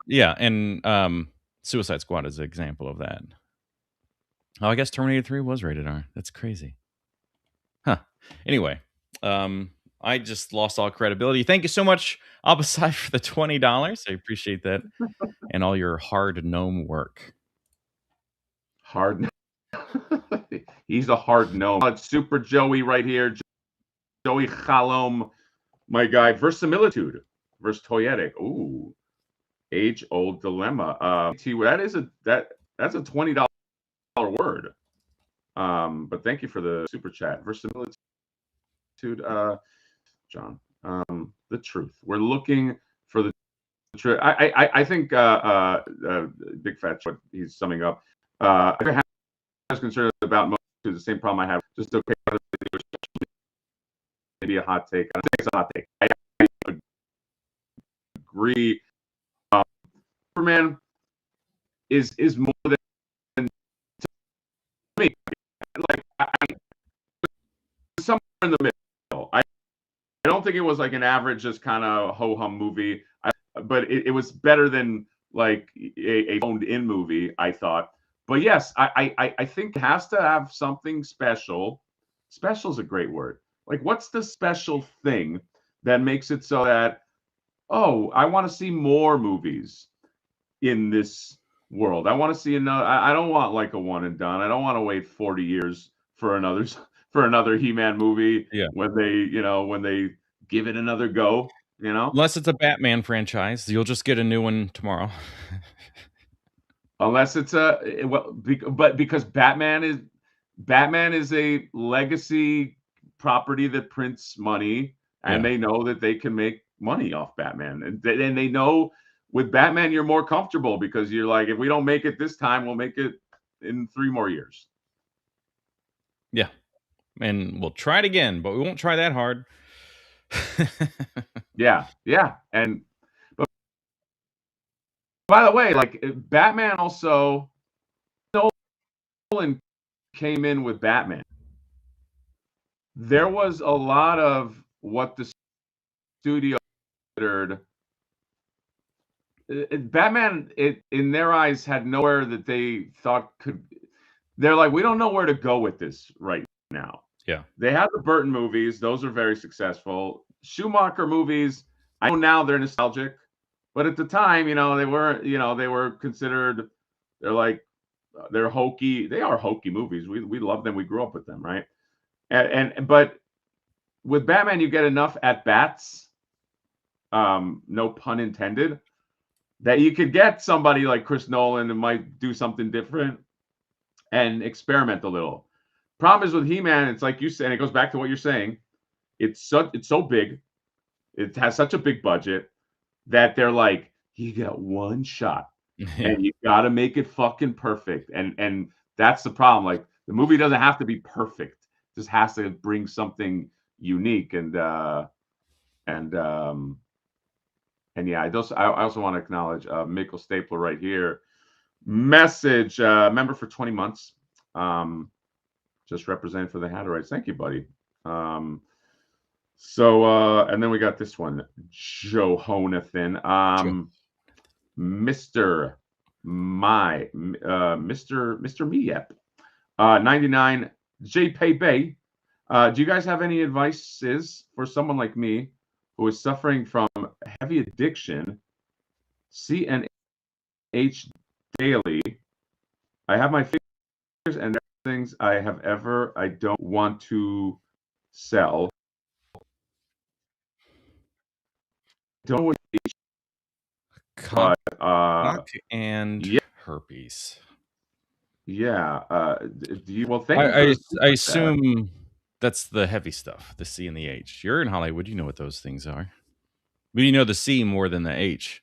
Yeah, and Suicide Squad is an example of that. Oh, I guess Terminator 3 was rated R. That's crazy. Huh. Anyway, I just lost all credibility. Thank you so much, Abasai, for the $20. I appreciate that. And all your hard gnome work. Hard. He's a hard gnome. It's Super Joey right here. Joey Chalom, my guy. Verisimilitude. Toyetic. Ooh. Age-old dilemma. That's a $20 word. But thank you for the super chat. Verisimilitude, John. The truth. We're looking for the truth. I think Big Fat, what he's summing up. I was concerned about most of the same problem I have. Just okay. Maybe a hot take. I don't think it's a hot take. I agree. Superman is more than to me. Like somewhere in the middle. I don't think it was like an average, just kind of ho hum movie. But it was better than like a phoned in movie, I thought. But yes, I think it has to have something special. Special is a great word. Like, what's the special thing that makes it so that, oh, I want to see more movies in this world. I want to see another. I don't want like a one and done. I don't want to wait 40 years for another He-Man movie. Yeah. When they give it another go. Unless it's a Batman franchise, you'll just get a new one tomorrow. Unless it's because Batman is a legacy property that prints money, and they know that they can make money off Batman, and they know with Batman you're more comfortable because you're like, if we don't make it this time, we'll make it in 3 more years. Yeah, and we'll try it again, but we won't try that hard. yeah, and but by the way, like Batman also Nolan came in with Batman, there was a lot of what the studio considered. Batman, in their eyes, had nowhere that they thought could. They're like, we don't know where to go with this right now. Yeah. They had the Burton movies; those are very successful. Schumacher movies, I know now they're nostalgic, but at the time, they weren't. They were considered. They're hokey. They are hokey movies. We love them. We grew up with them, right? But with Batman, you get enough at bats. No pun intended. That you could get somebody like Chris Nolan who might do something different and experiment a little. Problem is with He-Man, it's like you said, and it goes back to what you're saying. It's so big, it has such a big budget that they're like, you got one shot, and you got to make it fucking perfect. And that's the problem. Like the movie doesn't have to be perfect; it just has to bring something unique. And yeah, I also want to acknowledge Mikkel Stapler right here. Message member for 20 months. Just representing for the Hatterites. Thank you, buddy. And then we got this one, Johonathan. Mr. Meyep. 99 JP Bay. Do you guys have any advices for someone like me who is suffering from heavy addiction, CNH daily? I have my figures and things I don't want to sell. Don't know what cock and herpes. Yeah. Do you? Well, I assume that's the heavy stuff, the C and the H. You're in Hollywood, you know what those things are. But you know the C more than the H.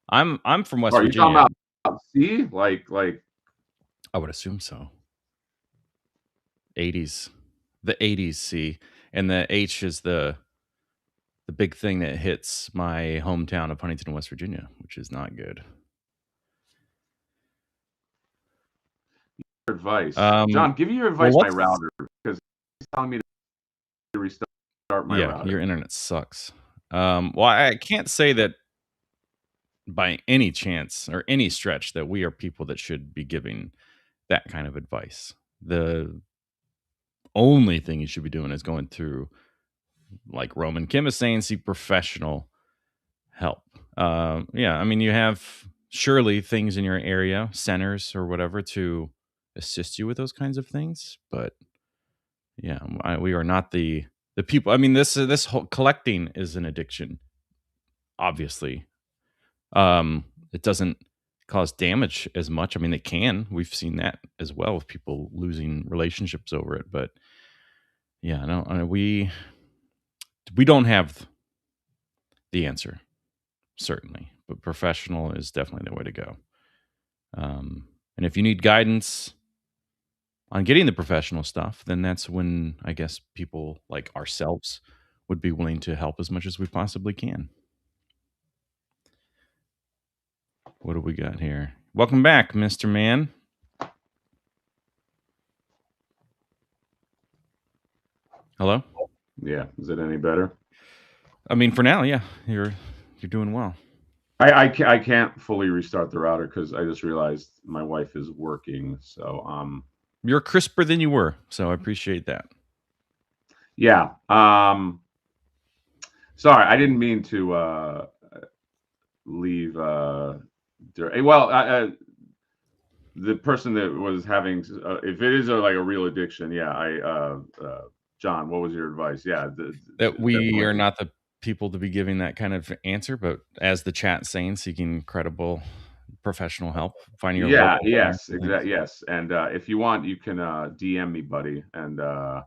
I'm from West Virginia. Are you talking about C? Like I would assume so. 80s. The 80s C. And the H is the big thing that hits my hometown of Huntington, West Virginia, which is not good. Advice. John, give me your advice on my router, because he's telling me to restart my router. Yeah, your internet sucks. Well, I can't say that by any chance or any stretch that we are people that should be giving that kind of advice. The only thing you should be doing is going through, like Roman Kim is saying, seek professional help. Yeah, I mean, you have surely things in your area, centers or whatever, to assist you with those kinds of things. But yeah, we are not the people. I mean, this whole collecting is an addiction. Obviously, it doesn't cause damage as much. I mean, it can. We've seen that as well with people losing relationships over it. But yeah, no, we don't have the answer, certainly. But professional is definitely the way to go. And if you need guidance on getting the professional stuff, then that's when I guess people like ourselves would be willing to help as much as we possibly can. What do we got here? Welcome back, Mr. Man. Hello? Yeah. Is it any better? I mean, for now, yeah. You're doing well. I can't fully restart the router because I just realized my wife is working. So you're crisper than you were, so I appreciate that. Yeah. Sorry, I didn't mean to leave. Well, the person that was having, if it is like a real addiction, yeah. John, what was your advice? Yeah, that we are not the people to be giving that kind of answer, but as the chat saying, seeking credible professional help, finding your yes, exactly, yes. And if you want, you can DM me, buddy. And I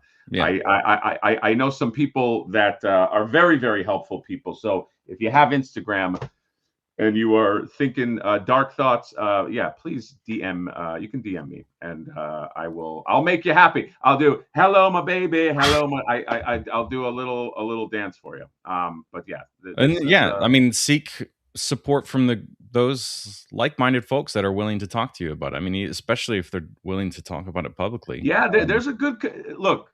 know some people that are very, very helpful people. So if you have Instagram and you are thinking dark thoughts, please DM. You can DM me, and I'll make you happy. I'll do hello, my baby. Hello, my. I'll do a little dance for you. But yeah, I mean, seek support from the those like-minded folks that are willing to talk to you about it. I mean, especially if they're willing to talk about it publicly. Yeah, there's a good look.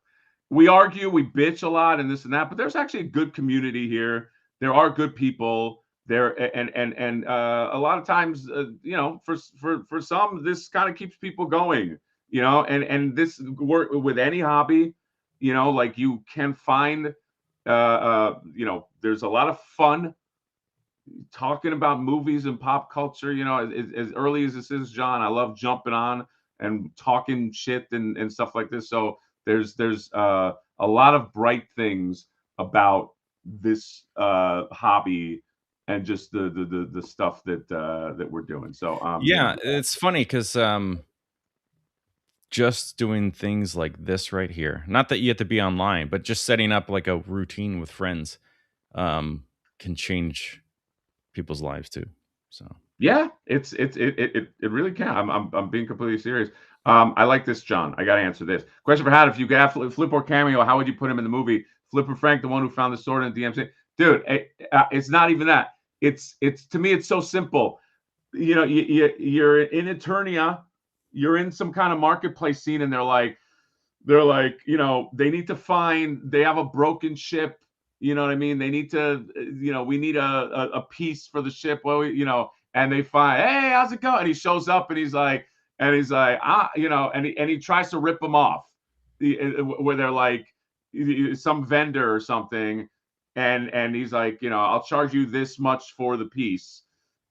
We argue, we bitch a lot, and this and that, but there's actually a good community here. There are good people there, and a lot of times, for some, this kind of keeps people going. And this work with any hobby, like you can find, there's a lot of fun talking about movies and pop culture. As early as this is, John, I love jumping on and talking shit and stuff like this. So there's a lot of bright things about this hobby and just the stuff that we're doing. So yeah, it's funny because just doing things like this right here, not that you have to be online, but just setting up like a routine with friends can change people's lives too. So yeah, it really can. I'm being completely serious. I like this, John. I got to answer this question for Hat. If you could have Flip or Cameo, how would you put him in the movie? Flip or Frank, the one who found the sword in DMC? Dude, it's not even that. It's to me, it's so simple. You're in Eternia, you're in some kind of marketplace scene, and they're like, they need to find. They have a broken ship. You know what I mean? They need to, we need a piece for the ship. Well, and they find, hey, how's it going? And he shows up and he's like, and he tries to rip them off, where they're like some vendor or something, and he's like, I'll charge you this much for the piece,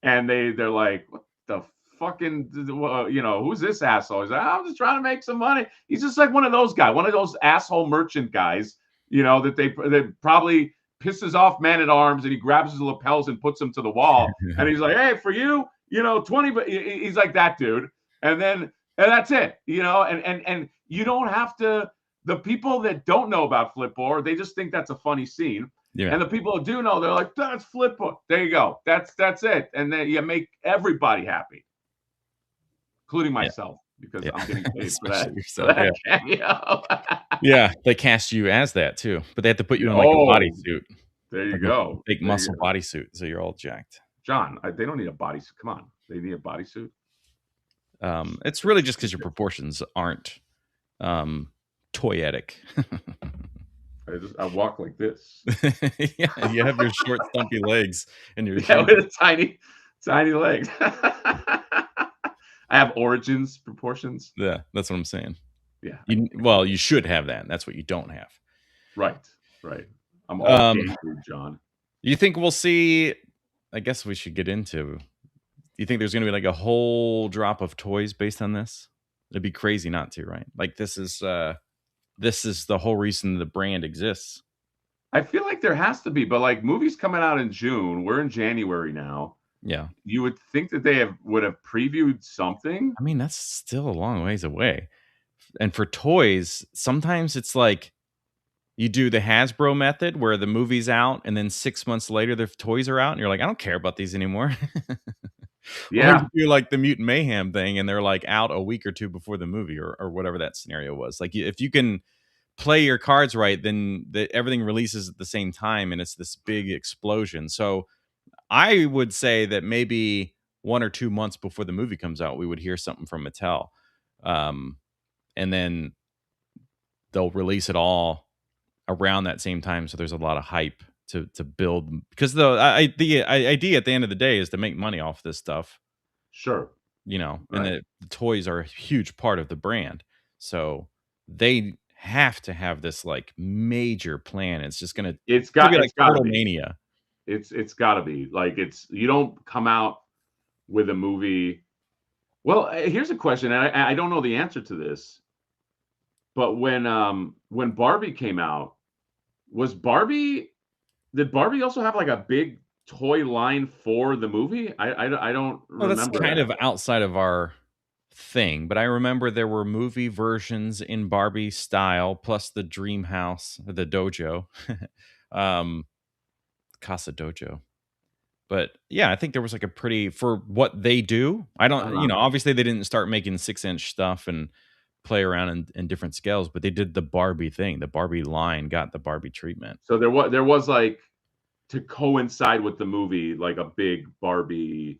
and they're like, what the fucking, who's this asshole? He's like, I'm just trying to make some money. He's just like one of those guys, one of those asshole merchant guys. That probably pisses off Man-at-Arms, and he grabs his lapels and puts them to the wall. And he's like, hey, for you, 20, but he's like that dude. And that's it, and you don't have to, the people that don't know about Flipboard, they just think that's a funny scene. Yeah. And the people who do know, they're like, that's Flipboard. There you go. That's it. And then you make everybody happy, including myself. Because I'm getting paid for that. Yourself, cameo. Yeah, they cast you as that too, but they have to put you in like a bodysuit. There you go. Big muscle bodysuit, so you're all jacked. John, they don't need a bodysuit. Come on, they need a bodysuit. It's really just because your proportions aren't toyetic. I walk like this. Yeah, you have your short, stumpy legs and your with tiny legs. I have origins proportions. Yeah, that's what I'm saying. Yeah. You should have that. That's what you don't have. Right. I'm all game food, John. You think we'll see? I guess we should get into. You think there's going to be like a whole drop of toys based on this? It'd be crazy not to, right? Like this is the whole reason the brand exists. I feel like there has to be, but like movies coming out in June, we're in January now. Yeah. You would think that they would have previewed something. I mean, that's still a long ways away. And for toys, sometimes it's like you do the Hasbro method where the movie's out and then 6 months later the toys are out and you're like, I don't care about these anymore. Yeah. Or you do like the Mutant Mayhem thing and they're like out a week or two before the movie or whatever that scenario was. Like if you can play your cards right, then everything releases at the same time and it's this big explosion. So I would say that maybe 1 or 2 months before the movie comes out, we would hear something from Mattel. And then they'll release it all around that same time. So there's a lot of hype to build, because the idea at the end of the day is to make money off this stuff. Sure. And the toys are a huge part of the brand. So they have to have this like major plan. It's just going to, it's got to be like total mania. It's got to be like, you don't come out with a movie. Well, here's a question, and I don't know the answer to this, but when Barbie came out, did Barbie also have like a big toy line for the movie? I don't remember. That's kind of outside of our thing, but I remember there were movie versions in Barbie style, plus the Dream House, the dojo. Casa Dojo. But yeah, I think there was like a pretty, for what they do, I don't, obviously they didn't start making 6-inch stuff and play around in different scales, but they did the Barbie thing. The Barbie line got the Barbie treatment. So there was like, to coincide with the movie, like a big Barbie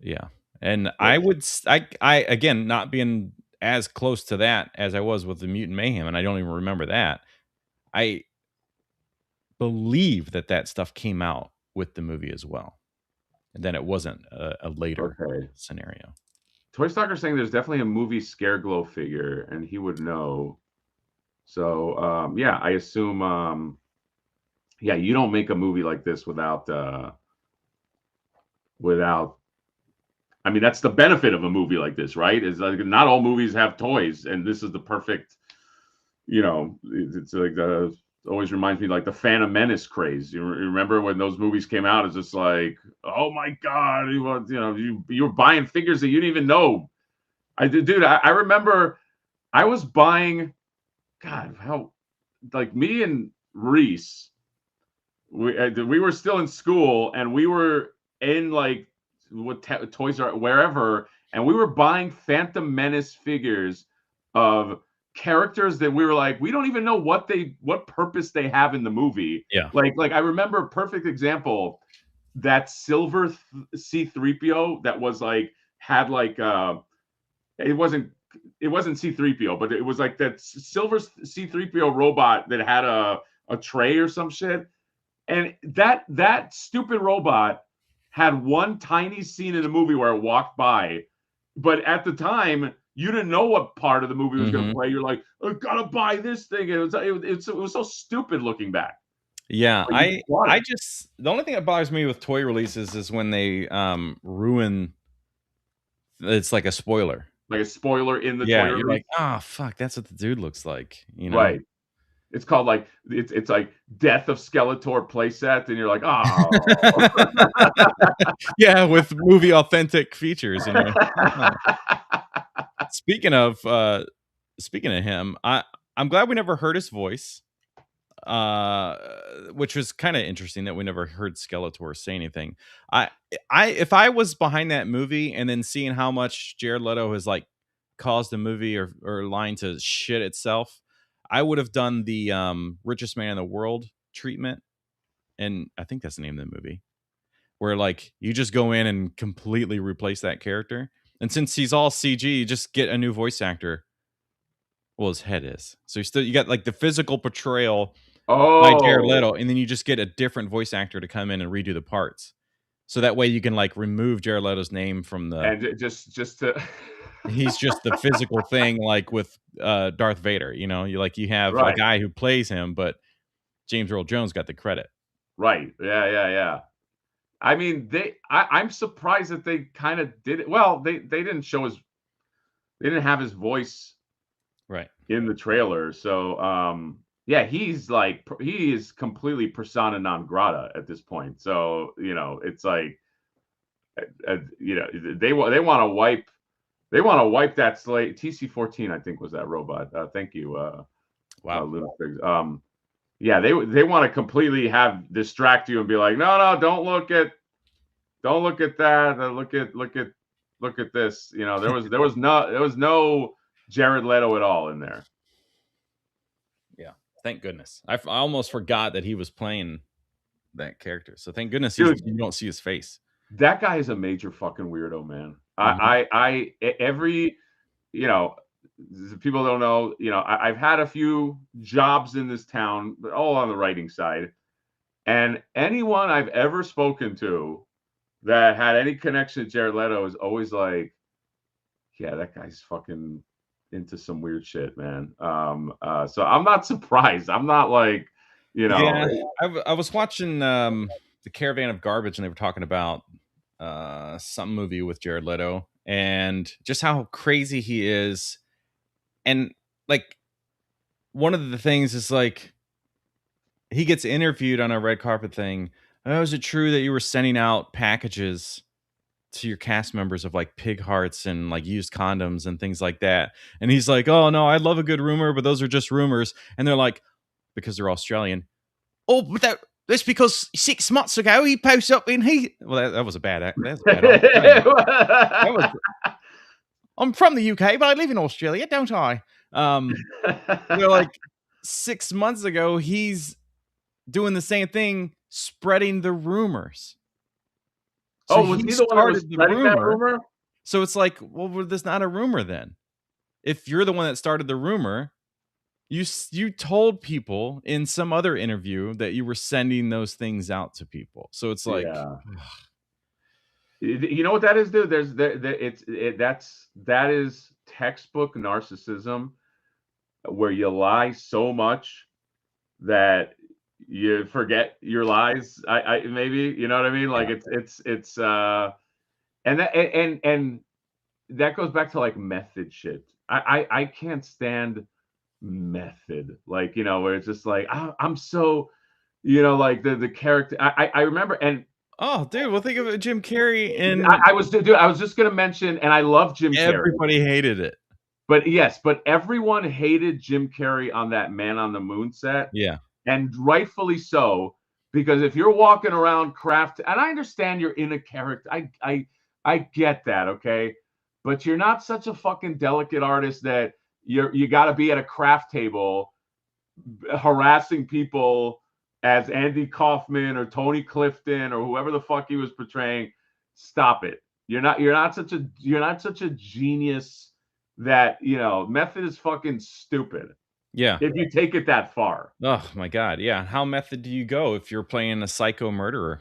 Yeah. And I would, I again, not being as close to that as I was with the Mutant Mayhem, and I don't even remember that. I believe that stuff came out with the movie as well. And then it wasn't a later scenario. Toy Stalker's saying there's definitely a movie Scareglow figure, and he would know. So, yeah, I assume, yeah, you don't make a movie like this without, I mean, that's the benefit of a movie like this, right? Is like not all movies have toys, and this is the perfect, it's like always reminds me like the Phantom Menace craze. You remember when those movies came out? It's just like, oh my god, you were buying figures that you didn't even know. I remember I was buying, God, how, like me and Reese, we were still in school, and we were in like what Toys R wherever, and we were buying Phantom Menace figures of characters that we were like, we don't even know what purpose they have in the movie. Yeah. Like I remember a perfect example, that silver C-3PO that was like had like it wasn't C-3PO, but it was like that silver C-3PO robot that had a tray or some shit. And that stupid robot had one tiny scene in the movie where it walked by, but at the time you didn't know what part of the movie was going to play. You're like, I gotta buy this thing. It was so stupid looking back. Yeah, I just, the only thing that bothers me with toy releases is when they ruin. It's like a spoiler. Like a spoiler in the toy you're release. like, oh fuck, that's what the dude looks like, Right. It's called like it's like Death of Skeletor playset, and you're like, oh. Yeah, with movie authentic features. Speaking of him, I'm glad we never heard his voice, which was kind of interesting that we never heard Skeletor say anything. If I was behind that movie and then seeing how much Jared Leto has like caused the movie or line to shit itself, I would have done the richest man in the world treatment. And I think that's the name of the movie, where like you just go in and completely replace that character. And since he's all CG, you just get a new voice actor. Well, his head is. So you got like the physical portrayal by Jared Leto, and then you just get a different voice actor to come in and redo the parts. So that way you can like remove Jared Leto's name from the, and just to he's just the physical thing, like with Darth Vader. You have a guy who plays him, but James Earl Jones got the credit. Right. Yeah. I mean, I'm surprised that they kind of did it. Well, they didn't they didn't have his voice right in the trailer. So, yeah, he is completely persona non grata at this point. So, it's like, they want to wipe that slate. TC-14, I think, was that robot. Thank you. Wow. Lunafigs. Yeah, they want to completely distract you and be like, no, don't look at that. Look at this. There was no Jared Leto at all in there. Yeah, thank goodness. I almost forgot that he was playing that character. So thank goodness you don't see his face. That guy is a major fucking weirdo, man. People don't know, I've had a few jobs in this town, but all on the writing side. And anyone I've ever spoken to that had any connection to Jared Leto is always like, yeah, that guy's fucking into some weird shit, man. So I'm not surprised. I'm not like, Yeah, I was watching the Caravan of Garbage, and they were talking about some movie with Jared Leto and just how crazy he is. And like, one of the things is like, he gets interviewed on a red carpet thing. Oh, is it true that you were sending out packages to your cast members of like pig hearts and like used condoms and things like that? And he's like, oh no, I love a good rumor, but those are just rumors. And they're like, because they're Australian. Oh, but that's because 6 months ago he posted up in well, that was a bad act. That's bad. I'm from the UK, but I live in Australia, don't I? They're like, 6 months ago he's doing the same thing, spreading the rumors. So was he the one that was spreading that rumor? So it's like, well, that's not a rumor then. If you're the one that started the rumor, you told people in some other interview that you were sending those things out to people. So it's like, yeah. You know what that is, dude? That is textbook narcissism, where you lie so much that you forget your lies. I maybe, you know what I mean? Like it's and that goes back to like method shit. I can't stand method, like, you know, where it's just like I'm so, you know, like the character. I remember, and oh, dude, well, think of Jim Carrey. And I was just gonna mention, and I love Jim Carrey. Everybody hated it. But yes, but everyone hated Jim Carrey on that Man on the Moon set. Yeah. And rightfully so, because if you're walking around craft, and I understand you're in a character, I get that, okay? But you're not such a fucking delicate artist that you got to be at a craft table harassing people as Andy Kaufman or Tony Clifton or whoever the fuck he was portraying. Stop it. You're not such a genius that, you know, method is fucking stupid. Yeah. If you take it that far. Oh my God. Yeah. How method do you go if you're playing a psycho murderer?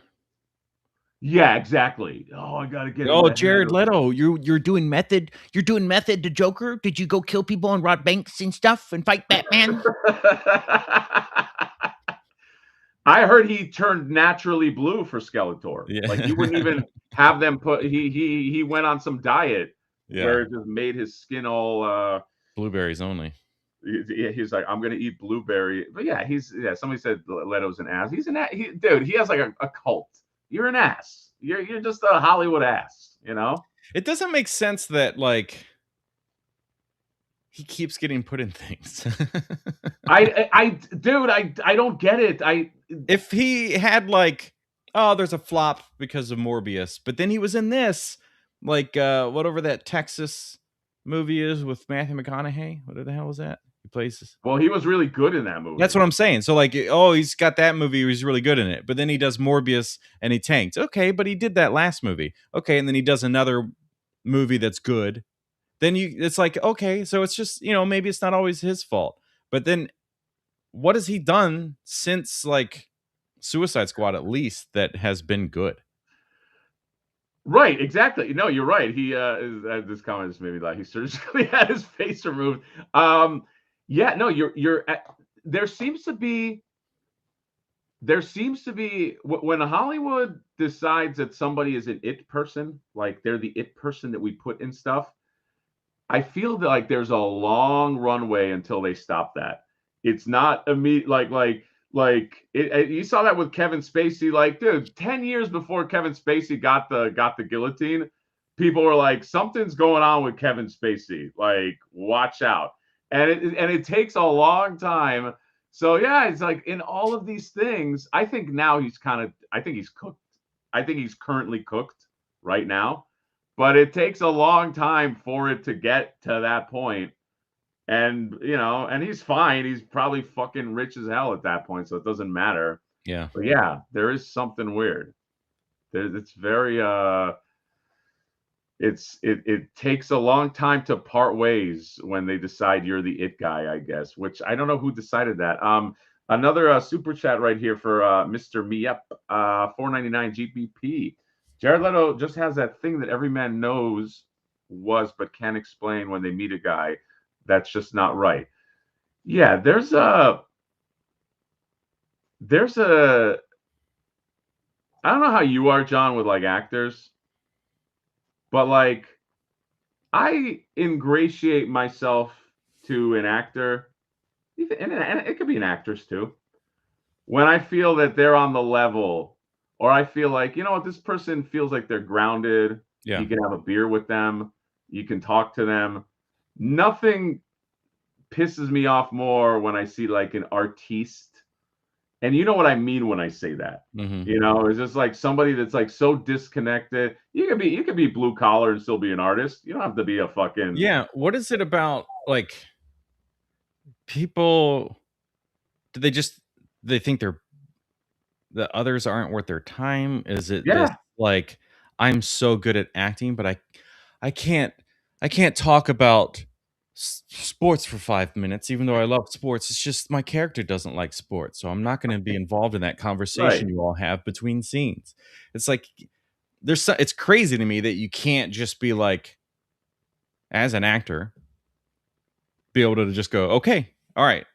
Yeah, exactly. Oh, I gotta get. Oh, Jared Leto, you're doing method. You're doing method to Joker. Did you go kill people and rob banks and stuff and fight Batman? I heard he turned naturally blue for Skeletor. Yeah. Like you wouldn't even have them put. He went on some diet where it just made his skin all blueberries only. He's like, I'm gonna eat blueberry. But yeah, somebody said Leto's an ass. He's an ass. Dude, he has like a cult. You're an ass. You're just a Hollywood ass, you know? It doesn't make sense that, like, he keeps getting put in things. Dude, I don't get it. If he had like, oh, there's a flop because of Morbius, but then he was in this, like, whatever that Texas movie is with Matthew McConaughey. What the hell was that? He plays. Well, he was really good in that movie. That's what I'm saying. So like, oh, he's got that movie. He's really good in it. But then he does Morbius and he tanked. Okay, but he did that last movie. Okay, and then he does another movie that's good. Then it's like, okay, so it's just, you know, maybe it's not always his fault. But then what has he done since like Suicide Squad, at least, that has been good? Right, exactly. No, you're right. He this comment just made me laugh. He surgically had his face removed. Yeah, no, you're there seems to be when Hollywood decides that somebody is an it person, like they're the it person that we put in stuff, I feel that like there's a long runway until they stop that. It's not immediate, you saw that with Kevin Spacey. Like, dude, 10 years before Kevin Spacey got the guillotine, people were like, something's going on with Kevin Spacey. Like, watch out. And it takes a long time. So yeah, it's like in all of these things, I think now he's cooked. I think he's currently cooked right now. But it takes a long time for it to get to that point. And, you know, and he's fine. He's probably fucking rich as hell at that point, so it doesn't matter. Yeah. But yeah, there is something weird. It's very it takes a long time to part ways when they decide you're the it guy, I guess, which I don't know who decided that. Another super chat right here for Mr. Meyep, 499 GPP. Jared Leto just has that thing that every man knows but can't explain when they meet a guy. That's just not right. Yeah, there's a I don't know how you are, John, with like actors, but like I ingratiate myself to an actor, and it could be an actress too, when I feel that they're on the level, or I feel like, you know what, this person feels like they're grounded. Yeah. You can have a beer with them. You can talk to them. Nothing pisses me off more when I see like an artiste, and you know what I mean when I say that. Mm-hmm. You know, it's just like somebody that's like so disconnected. You could be blue collar and still be an artist. You don't have to be a fucking What is it about like people? Do they think the others aren't worth their time? Is it this, like, I'm so good at acting, but I can't talk about sports for 5 minutes, even though I love sports. It's just my character doesn't like sports, so I'm not going to be involved in that conversation Right. you all have between scenes. It's like it's crazy to me that you can't just be like, as an actor, be able to just go, okay, all right,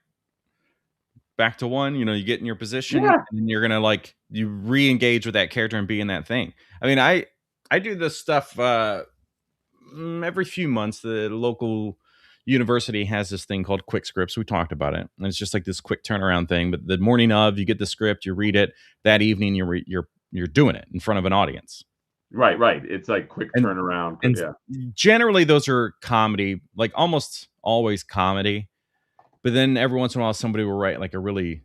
back to one. You get in your position, Yeah. and then you're gonna you re-engage with that character and be in that thing. I mean, I do this stuff every few months. The local university has this thing called quick scripts. We talked about it, and it's just like this quick turnaround thing. But the morning of, you get the script, you read it. That evening, you're doing it in front of an audience. Right. It's like quick turnaround. And Yeah. generally, those are comedy, like almost always comedy. But then every once in a while, somebody will write like a really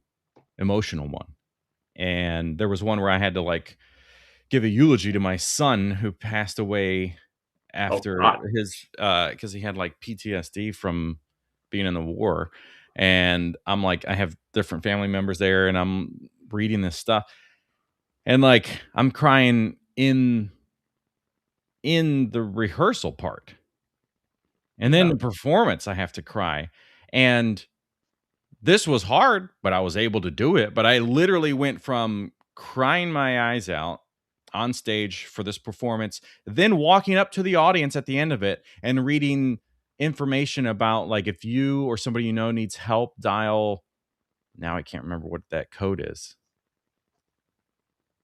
emotional one. And there was one where I had to like give a eulogy to my son who passed away after his because he had like PTSD from being in the war. And I'm like, I have different family members there, and I'm reading this stuff, and like I'm crying in the rehearsal part, and then the performance I have to cry. And this was hard, but I was able to do it. But I literally went from crying my eyes out on stage for this performance, then walking up to the audience at the end of it and reading information about, like, if you or somebody you know needs help, dial, now I can't remember what that code is,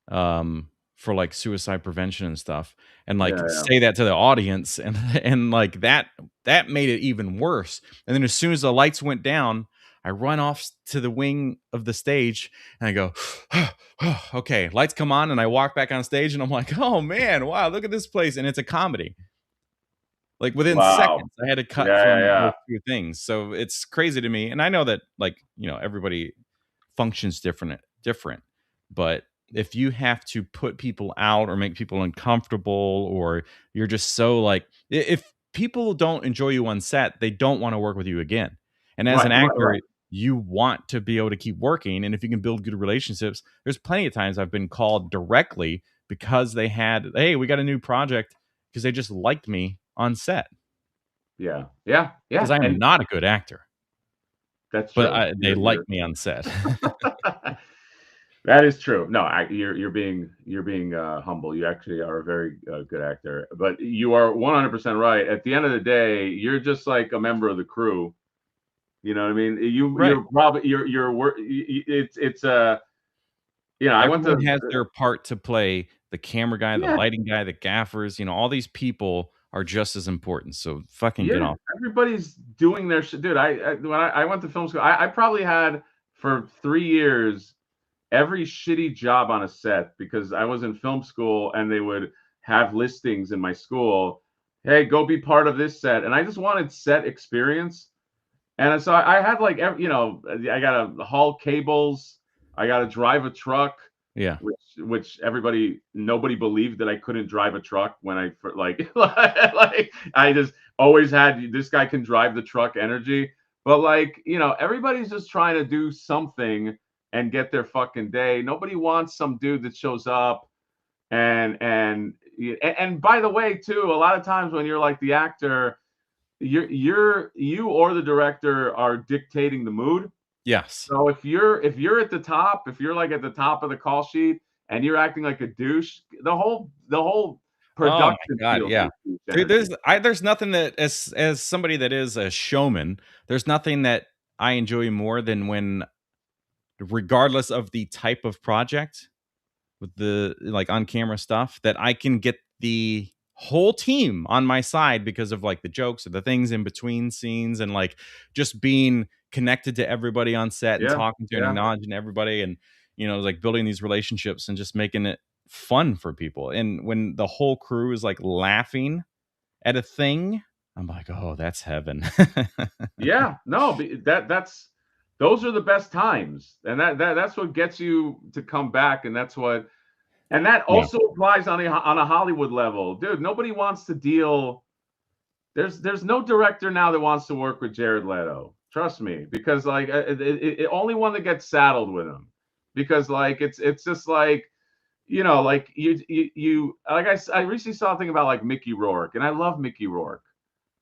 for like suicide prevention and stuff, and like say that to the audience, and like that made it even worse. And then as soon as the lights went down, I run off to the wing of the stage and I go, okay, lights come on, and I walk back on stage and I'm like, oh man, wow, look at this place. And it's a comedy. Like within seconds, I had to cut from those two things. So it's crazy to me. And I know that, like, everybody functions different, but if you have to put people out or make people uncomfortable, or you're just so like, if people don't enjoy you on set, they don't want to work with you again. And as an actor, you want to be able to keep working. And if you can build good relationships, there's plenty of times I've been called directly because they had, hey, we got a new project, because they just liked me on set. Yeah. Because I'm not a good actor. That's true. But they like me on set. That is true. No, you're being humble. You actually are a very good actor, but you are 100% right. At the end of the day, you're just like a member of the crew. You know what I mean? You're probably it's everyone has their part to play. The camera guy, the lighting guy, the gaffers, all these people are just as important. So fucking get off. Everybody's doing their shit, dude. When I went to film school, I probably had for 3 years every shitty job on a set, because I was in film school and they would have listings in my school. Hey, go be part of this set. And I just wanted set experience. And so I had like, I got to haul cables. I got to drive a truck. Yeah. Which nobody believed that I couldn't drive a truck when I like I just always had, this guy can drive the truck energy. But like, everybody's just trying to do something and get their fucking day. Nobody wants some dude that shows up and by the way, too, a lot of times when you're like the actor, you or the director are dictating the mood. Yes. So if you're at the top, if you're like at the top of the call sheet and you're acting like a douche, the whole production. Oh my God, yeah. Dude, there's nothing that, as somebody that is a showman, there's nothing that I enjoy more than when, regardless of the type of project, with the like on camera stuff, that I can get the whole team on my side because of like the jokes or the things in between scenes, and like just being connected to everybody on set and talking to and acknowledging everybody, and like building these relationships and just making it fun for people. And when the whole crew is like laughing at a thing, I'm like, oh, that's heaven. Yeah, no, that's those are the best times, and that's what gets you to come back, and that's what. And that also applies on a Hollywood level, dude. Nobody wants to deal. There's no director now that wants to work with Jared Leto. Trust me, because like only one that gets saddled with him, because like it's just like, you know, like you like I recently saw a thing about like Mickey Rourke, and I love Mickey Rourke,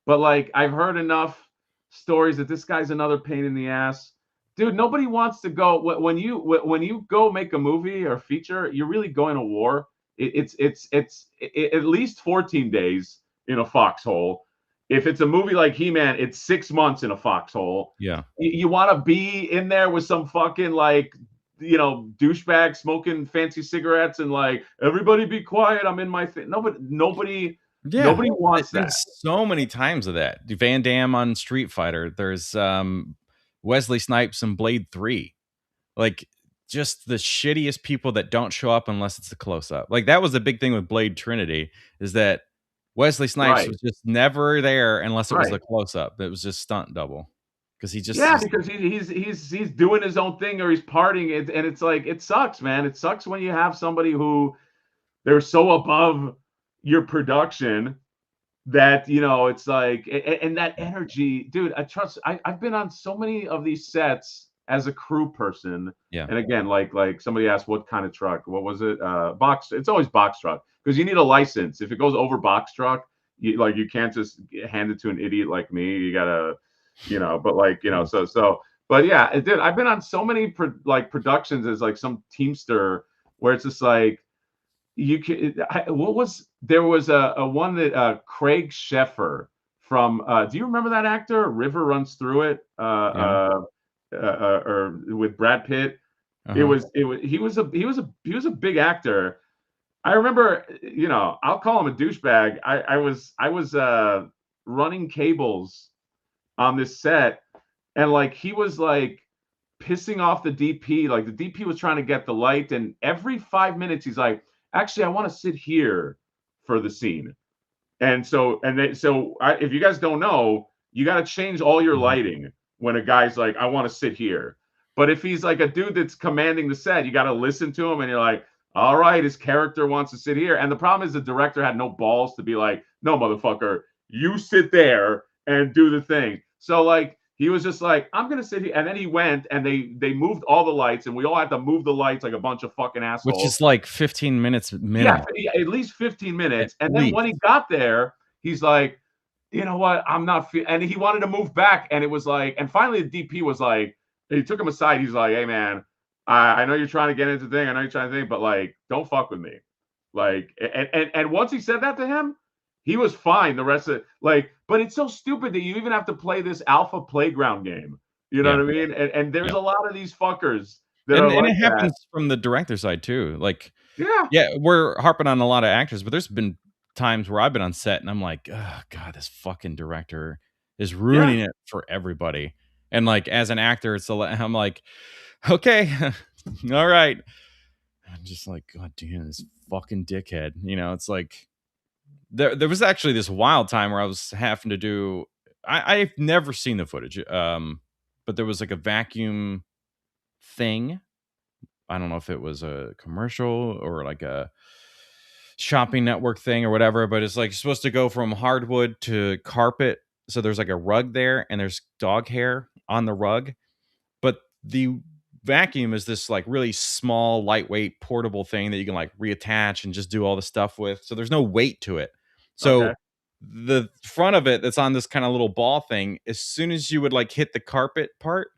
but like I've heard enough stories that this guy's another pain in the ass. Dude, nobody wants to go when you go make a movie or feature, you're really going to war. It's at least 14 days in a foxhole. If it's a movie like He-Man, it's 6 months in a foxhole. Yeah. You want to be in there with some fucking like, you know, douchebag smoking fancy cigarettes and like, everybody be quiet, I'm in my thing. Nobody wants that. There's so many times of that. Van Damme on Street Fighter. There's Wesley Snipes in Blade 3. Like, just the shittiest people that don't show up unless it's a close up. Like, that was the big thing with Blade Trinity, is that Wesley Snipes was just never there unless it was a close up. It was just stunt double. Because he just because he's doing his own thing or he's partying, and it's like, it sucks, man. It sucks when you have somebody who they're so above your production that, you know, it's like, and that energy, dude. I've been on so many of these sets as a crew person. Yeah. And again, like somebody asked what kind of truck, what was it? Box. It's always box truck, because you need a license. If it goes over box truck, you can't just hand it to an idiot like me. You gotta, you know, but like, you know, but yeah, it did. I've been on so many productions as like some teamster where it's just like, you can, there was a one that Craig Sheffer from, do you remember that actor, River Runs Through It, or with Brad Pitt? He was a big actor. I remember, you know, I'll call him a douchebag. I was running cables on this set, and like he was like pissing off the DP. Like the DP was trying to get the light, and every 5 minutes he's like, actually, I want to sit here for the scene. And so if you guys don't know, you got to change all your lighting when a guy's like, I want to sit here. But if he's like a dude that's commanding the set, you got to listen to him, and you're like, all right, his character wants to sit here. And the problem is the director had no balls to be like, no, motherfucker, you sit there and do the thing. So like, he was just like, I'm gonna sit here, and then he went, and they moved all the lights, and we all had to move the lights like a bunch of fucking assholes. Which is like 15 minutes minimum. Yeah, at least 15 minutes. And then when he got there, he's like, you know what? I'm not. And he wanted to move back, and it was like, and finally the DP was like, he took him aside. He's like, hey man, I know you're trying to get into the thing. I know you're trying to think, but like, don't fuck with me. Like, and once he said that to him, he was fine the rest of it. Like, but it's so stupid that you even have to play this alpha playground game. You know what I mean? And there's a lot of these fuckers that are like and it happens from the director side too. Like, yeah, we're harping on a lot of actors, but there's been times where I've been on set and I'm like, oh god, this fucking director is ruining it for everybody. And like, as an actor, I'm like, okay, all right. I'm just like, god damn, this fucking dickhead. You know, it's like, there was actually this wild time where I was having to do, I've never seen the footage, but there was like a vacuum thing. I don't know if it was a commercial or like a shopping network thing or whatever, but it's like you're supposed to go from hardwood to carpet. So there's like a rug there, and there's dog hair on the rug, but the vacuum is this like really small, lightweight, portable thing that you can like reattach and just do all the stuff with. So there's no weight to it. So the front of it that's on this kind of little ball thing, as soon as you would like hit the carpet part,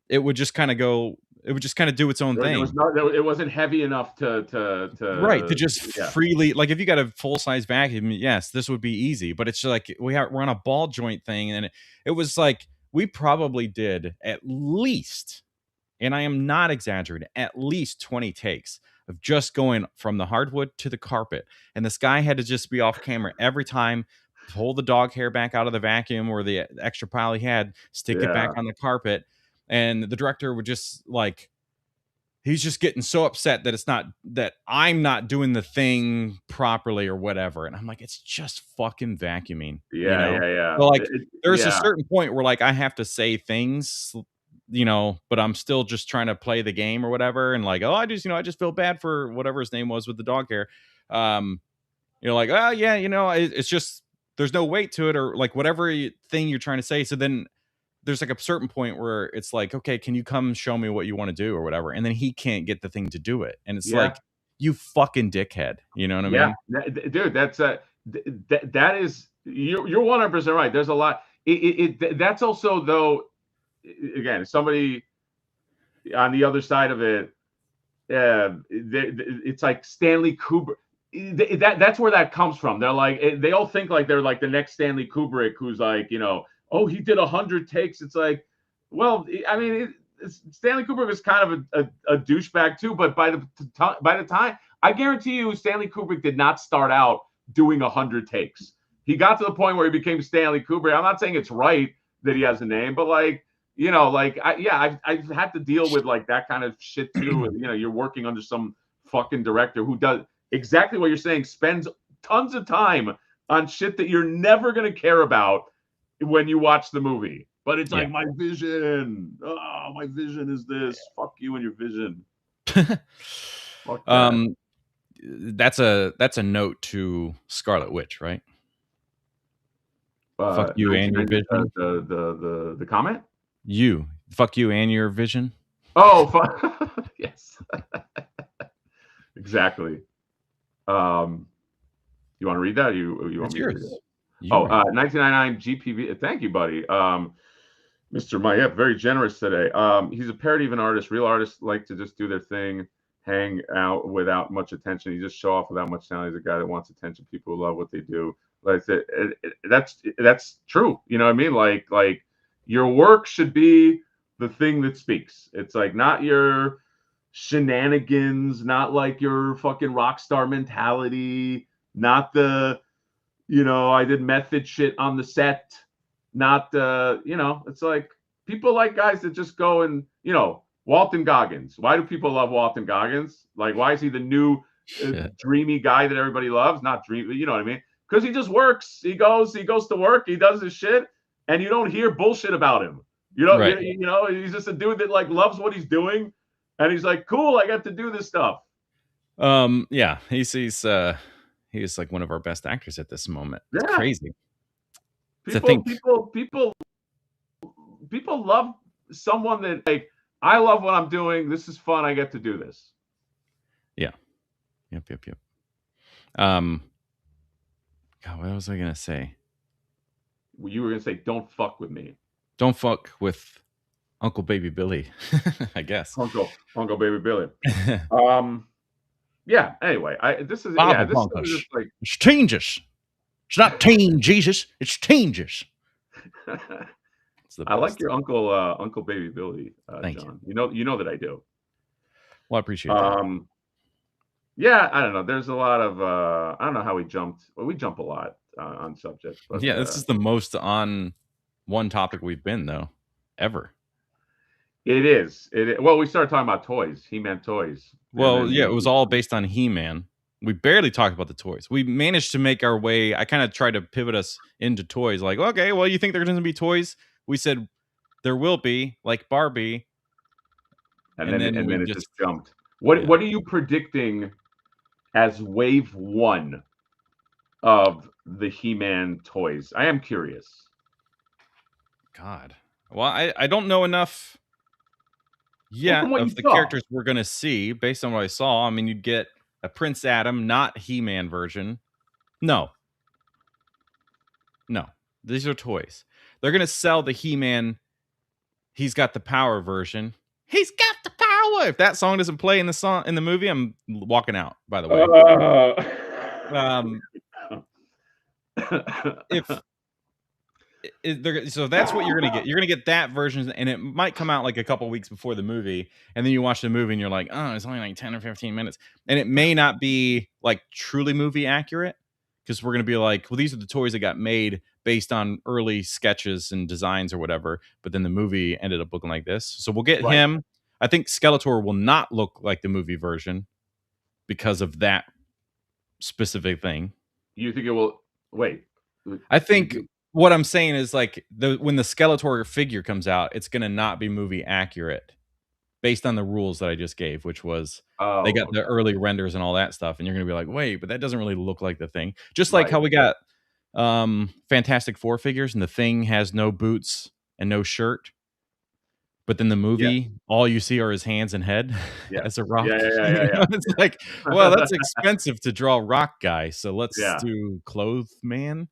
it would just kind of go, it would just kind of do its own thing. It wasn't heavy enough to just freely, like if you got a full size vacuum, yes, this would be easy, but it's like we're on a ball joint thing, and it was like we probably did at least, and I am not exaggerating, at least 20 takes of just going from the hardwood to the carpet. And this guy had to just be off camera every time, pull the dog hair back out of the vacuum or the extra pile he had, stick it back on the carpet. And the director would just like, he's just getting so upset that it's not, that I'm not doing the thing properly or whatever. And I'm like, it's just fucking vacuuming. Yeah. So like, there's a certain point where like I have to say things, you know, but I'm still just trying to play the game or whatever. And like, oh, I just feel bad for whatever his name was with the dog hair. You're like, oh yeah, you know, it's just, there's no weight to it, or like whatever thing you're trying to say. So then there's like a certain point where it's like, okay, can you come show me what you want to do or whatever? And then he can't get the thing to do it. And it's like, you fucking dickhead. You know what I mean? Yeah, dude, that is you're 100% right. There's a lot. That's also though. Again, somebody on the other side of it, it's like Stanley Kubrick. That's where that comes from. They're like, they all think like they're like the next Stanley Kubrick, who's like, oh, he did 100 takes. It's like, well, I mean, Stanley Kubrick was kind of a douchebag too. But by the time, I guarantee you, Stanley Kubrick did not start out doing 100 takes. He got to the point where he became Stanley Kubrick. I'm not saying it's right that he has a name, but like, I've had to deal with like that kind of shit too. And, you're working under some fucking director who does exactly what you're saying, spends tons of time on shit that you're never going to care about when you watch the movie. But it's like, my vision. Oh, my vision is this. Fuck you and your vision. Fuck that. That's a note to Scarlet Witch, right? Fuck you and your vision. The comment? You. Fuck you and your vision. Oh, fuck. Yes. Exactly. You want to read that? You want me to read it? 1999 GPV. Thank you, buddy. Mr. Mayep, very generous today. He's a parody of an artist. Real artists like to just do their thing, hang out without much attention. You just show off without much talent. He's a guy that wants attention. People who love what they do. Like that's true. You know what I mean? Like your work should be the thing that speaks. It's like not your shenanigans, not like your fucking rock star mentality, not the, I did method shit on the set, not the, it's like people like guys that just go and, Walton Goggins. Why do people love Walton Goggins? Like, why is he the new dreamy guy that everybody loves? Not dreamy, you know what I mean? Because he just works. He goes to work. He does his shit, and you don't hear bullshit about him. Right. He's just a dude that like loves what he's doing, and he's like, cool, I got to do this stuff. Yeah, he's like one of our best actors at this moment. It's crazy. People love someone that like, I love what I'm doing. This is fun. I get to do this. Yeah. Yep. God, what was I gonna say? You were gonna say, "Don't fuck with me." Don't fuck with Uncle Baby Billy. I guess. Uncle Baby Billy. Yeah. Anyway, this is just like it's changes. It's not teen Jesus. It's changes. I like your Uncle Baby Billy, Thank John. You know that I do. Well, I appreciate that. Yeah, I don't know. There's a lot of I don't know how we jumped. Well, we jump a lot on subjects. But, yeah, this is the most on one topic we've been though, ever. It is. Well, we started talking about toys, He-Man toys. Well, yeah, it was all based on He-Man. We barely talked about the toys. We managed to make our way. I kind of tried to pivot us into toys. Like, okay, well, you think there's going to be toys? We said there will be, like Barbie. And then it just jumped. What are you predicting as wave 1 of the He-Man toys? I am curious. God. Well, I don't know enough yet of the characters we're going to see based on what I saw. I mean, you'd get a Prince Adam, not He-Man version. No. These are toys. They're going to sell the He-Man He's Got the Power version. He's got the power. If that song doesn't play in the movie, I'm walking out, by the way. So that's what you're going to get. You're going to get that version, and it might come out like a couple weeks before the movie, and then you watch the movie and you're like, oh, it's only like 10 or 15 minutes. And it may not be like truly movie accurate, because we're going to be like, well, these are the toys that got made based on early sketches and designs or whatever, but then the movie ended up looking like this. So we'll get him. I think Skeletor will not look like the movie version because of that specific thing. You think it will? Wait. I think what I'm saying is like when the Skeletor figure comes out, it's going to not be movie accurate based on the rules that I just gave, which was they got the early renders and all that stuff. And you're going to be like, wait, but that doesn't really look like the thing. Just like how we got Fantastic Four figures and the Thing has no boots and no shirt. But then the movie, all you see are his hands and head as a rock. Yeah. It's like, well, that's expensive to draw rock guy, so let's do clothes man.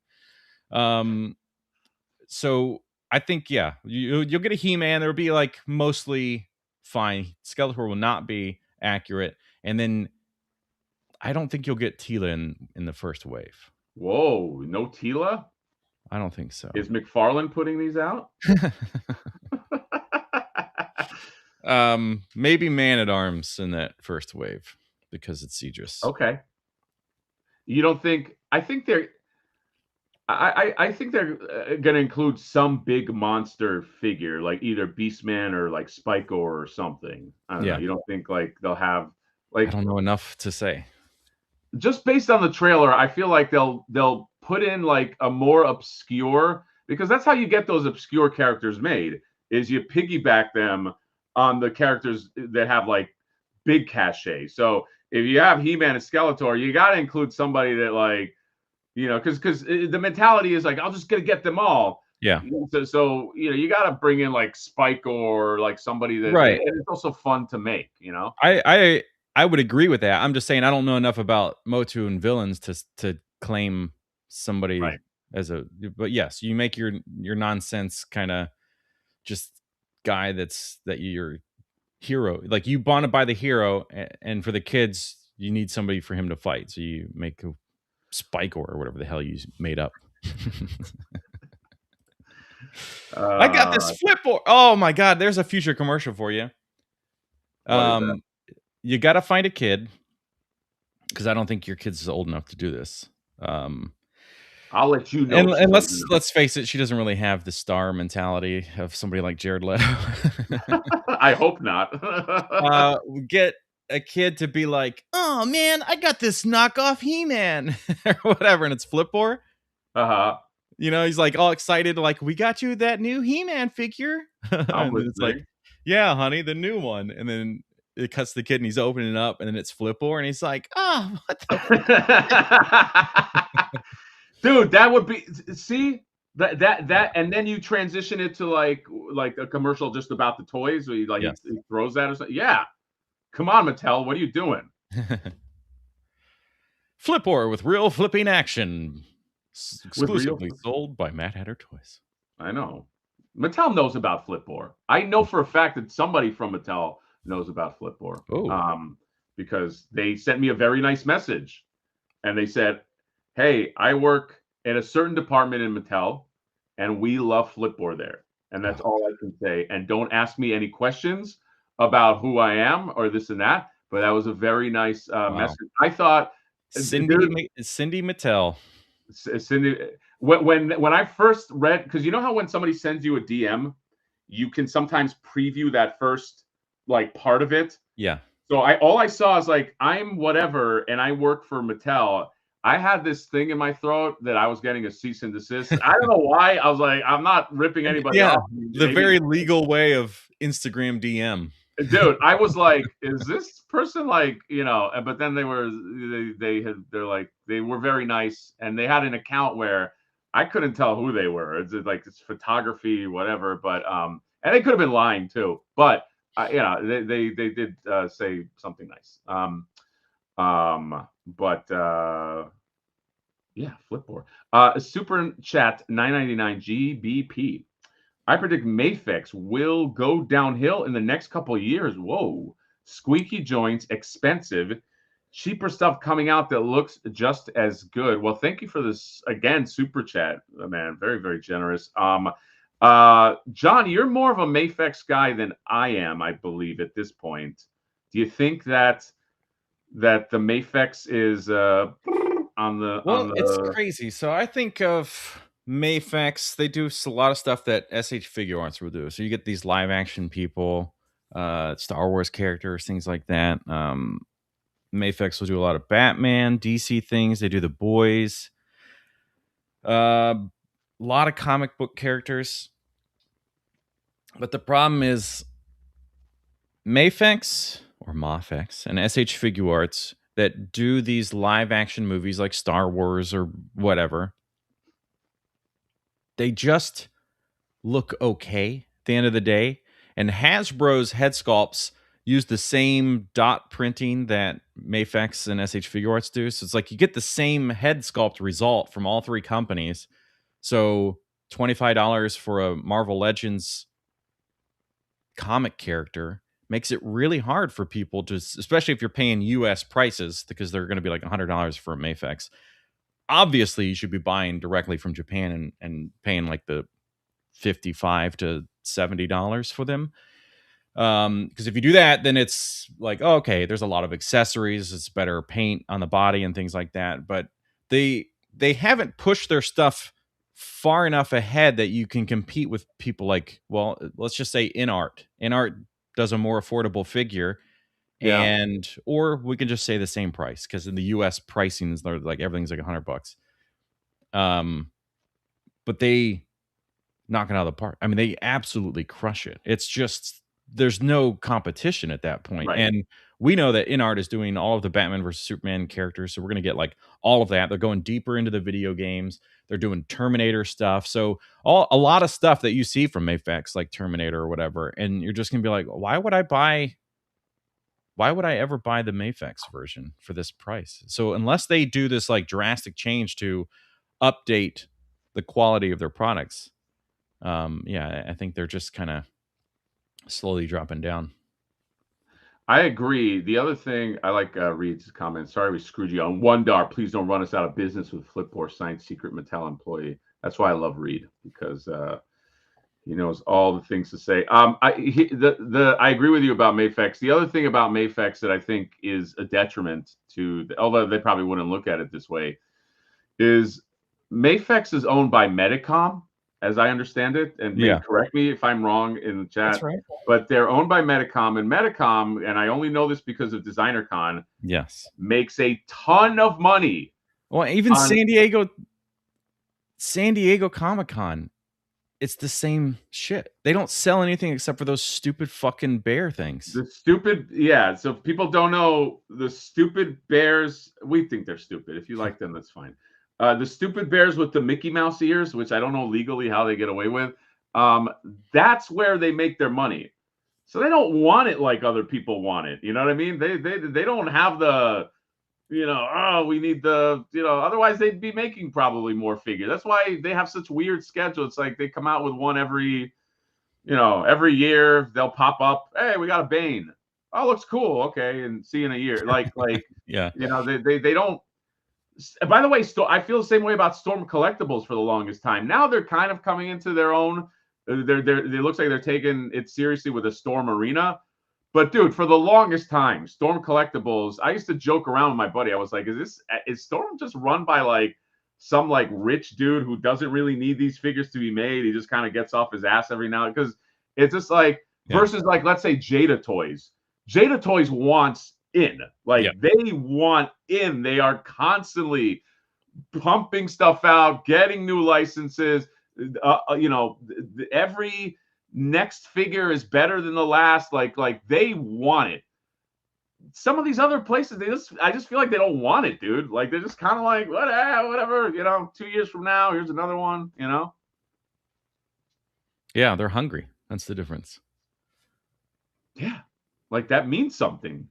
So I think you'll get a He-Man. There'll be like mostly fine. Skeletor will not be accurate, and then I don't think you'll get Tila in the first wave. Whoa, no Tila? I don't think so. Is McFarlane putting these out? Maybe Man-at-Arms in that first wave because it's Idris. Okay. You don't think? I think they're going to include some big monster figure, like either Beastman or like Spyco or something. I don't know. You don't think like they'll have like? I don't know enough to say. Just based on the trailer, I feel like they'll put in like a more obscure, because that's how you get those obscure characters made, is you piggyback them on the characters that have like big cachet. So if you have He-Man and Skeletor, you got to include somebody that like, because the mentality is like, I'm just gonna get them all. Yeah. So you got to bring in like Spike or like somebody that, right. And it's also fun to make. I would agree with that. I'm just saying I don't know enough about Motu and villains to claim somebody as a. But yes, you make your nonsense kind of just guy that your hero. Like you want to buy the hero, and for the kids, you need somebody for him to fight. So you make a Spike or whatever the hell you made up. I got this flipboard. Oh my god, there's a future commercial for you. You got to find a kid, because I don't think your kid's old enough to do this. I'll let you know. And let's face it, she doesn't really have the star mentality of somebody like Jared Leto. I hope not. Get a kid to be like, oh man, I got this knockoff He-Man or whatever, and it's Flipboard. He's like all excited, like, we got you that new He-Man figure. And it's like, yeah, honey, the new one. And then it cuts the kid and he's opening it up, and then it's Flipboard, and he's like, oh, what the dude, that would be, see that and then you transition it to like a commercial just about the toys where he throws that or something. Yeah, come on, Mattel, what are you doing? Flipboard with real flipping action, exclusively sold by Mad Hatter Toys. I know Mattel knows about Flipboard. I know for a fact that somebody from Mattel knows about Flipboard. Because they sent me a very nice message, and they said, hey, I work in a certain department in Mattel, and we love Flipboard there. And that's all I can say. And don't ask me any questions about who I am or this and that. But that was a very nice message. I thought Cindy Mattel. Cindy, when I first read, because you know how when somebody sends you a DM, you can sometimes preview that first like part of it. Yeah. So all I saw is like, I'm whatever, and I work for Mattel. I had this thing in my throat that I was getting a cease and desist. I don't know why. I was like, I'm not ripping anybody off. The very legal way of Instagram DM. Dude, I was like, is this person like, but then they were very nice, and they had an account where I couldn't tell who they were. It's like it's photography, whatever, but and they could have been lying too. But they did say something nice. Flipboard. Super chat 999 GBP. I predict Mafex will go downhill in the next couple of years. Whoa. Squeaky joints, expensive, cheaper stuff coming out that looks just as good. Well, thank you for this again, super chat, man. Very, very generous. John, you're more of a Mafex guy than I am, I believe, at this point. Do you think that the Mafex is on the? It's crazy. So I think of Mafex. They do a lot of stuff that SH Figure Arts will do. So you get these live action people, Star Wars characters, things like that. Mafex will do a lot of Batman, DC things. They do The Boys. A lot of comic book characters. But the problem is Mafex and SH Figure Arts that do these live action movies like Star Wars or whatever, they just look okay at the end of the day. And Hasbro's head sculpts use the same dot printing that Mafex and SH Figuarts do. So it's like you get the same head sculpt result from all three companies. So $25 for a Marvel Legends comic character makes it really hard for people to, especially if you're paying US prices, because they're going to be like $100 for a Mafex. Obviously, you should be buying directly from Japan and paying like the $55 to $70 for them. Because if you do that, then it's like, oh, okay, there's a lot of accessories, it's better paint on the body and things like that. But they haven't pushed their stuff far enough ahead that you can compete with people like, well, let's just say InArt. InArt does a more affordable figure, and or we can just say the same price, because in the US pricing is like everything's like $100. But they knock it out of the park. I mean, they absolutely crush it. It's just there's no competition at that point. Right. And we know that InArt is doing all of the Batman versus Superman characters, so we're going to get like all of that. They're going deeper into the video games. They're doing Terminator stuff. So a lot of stuff that you see from Mafex, like Terminator or whatever, and you're just going to be like, why would I ever buy the Mafex version for this price? So unless they do this like drastic change to update the quality of their products, I think they're just kind of slowly dropping down. I agree. The other thing I like Reed's comment. Sorry we screwed you on $1. Please don't run us out of business with Flipboard signed secret Mattel employee. That's why I love Reed, because he knows all the things to say. I agree with you about Mafex. The other thing about Mafex that I think is a detriment to, although they probably wouldn't look at it this way, is Mafex is owned by Medicom, as I understand it, and correct me if I'm wrong in the chat. That's right. But they're owned by Medicom, and Medicom, and I only know this because of DesignerCon, makes a ton of money. Well, even San Diego Comic-Con, it's the same shit. They don't sell anything except for those stupid fucking bear things. The stupid, so if people don't know, the stupid bears, we think they're stupid. If you like them, that's fine. The stupid bears with the Mickey Mouse ears, which I don't know legally how they get away with, that's where they make their money. So they don't want it like other people want it. You know what I mean? They don't have the, we need the, otherwise they'd be making probably more figures. That's why they have such weird schedule. It's like they come out with one every year. They'll pop up. Hey, we got a Bane. Oh, looks cool. Okay, and see you in a year. Like they don't. By the way, I feel the same way about Storm Collectibles for the longest time. Now they're kind of coming into their own. It looks like they're taking it seriously with a Storm Arena. But dude, for the longest time, Storm Collectibles, I used to joke around with my buddy. I was like, is Storm just run by like some like rich dude who doesn't really need these figures to be made? He just kind of gets off his ass every now and then, because it's just like versus like, let's say Jada Toys. Jada Toys wants in. They want in. They are constantly pumping stuff out, getting new licenses. Every next figure is better than the last. Like they want it. Some of these other places, I just feel like they don't want it, dude. Like they're just kind of like, whatever, 2 years from now, here's another one, Yeah, they're hungry. That's the difference. Yeah. Like that means something.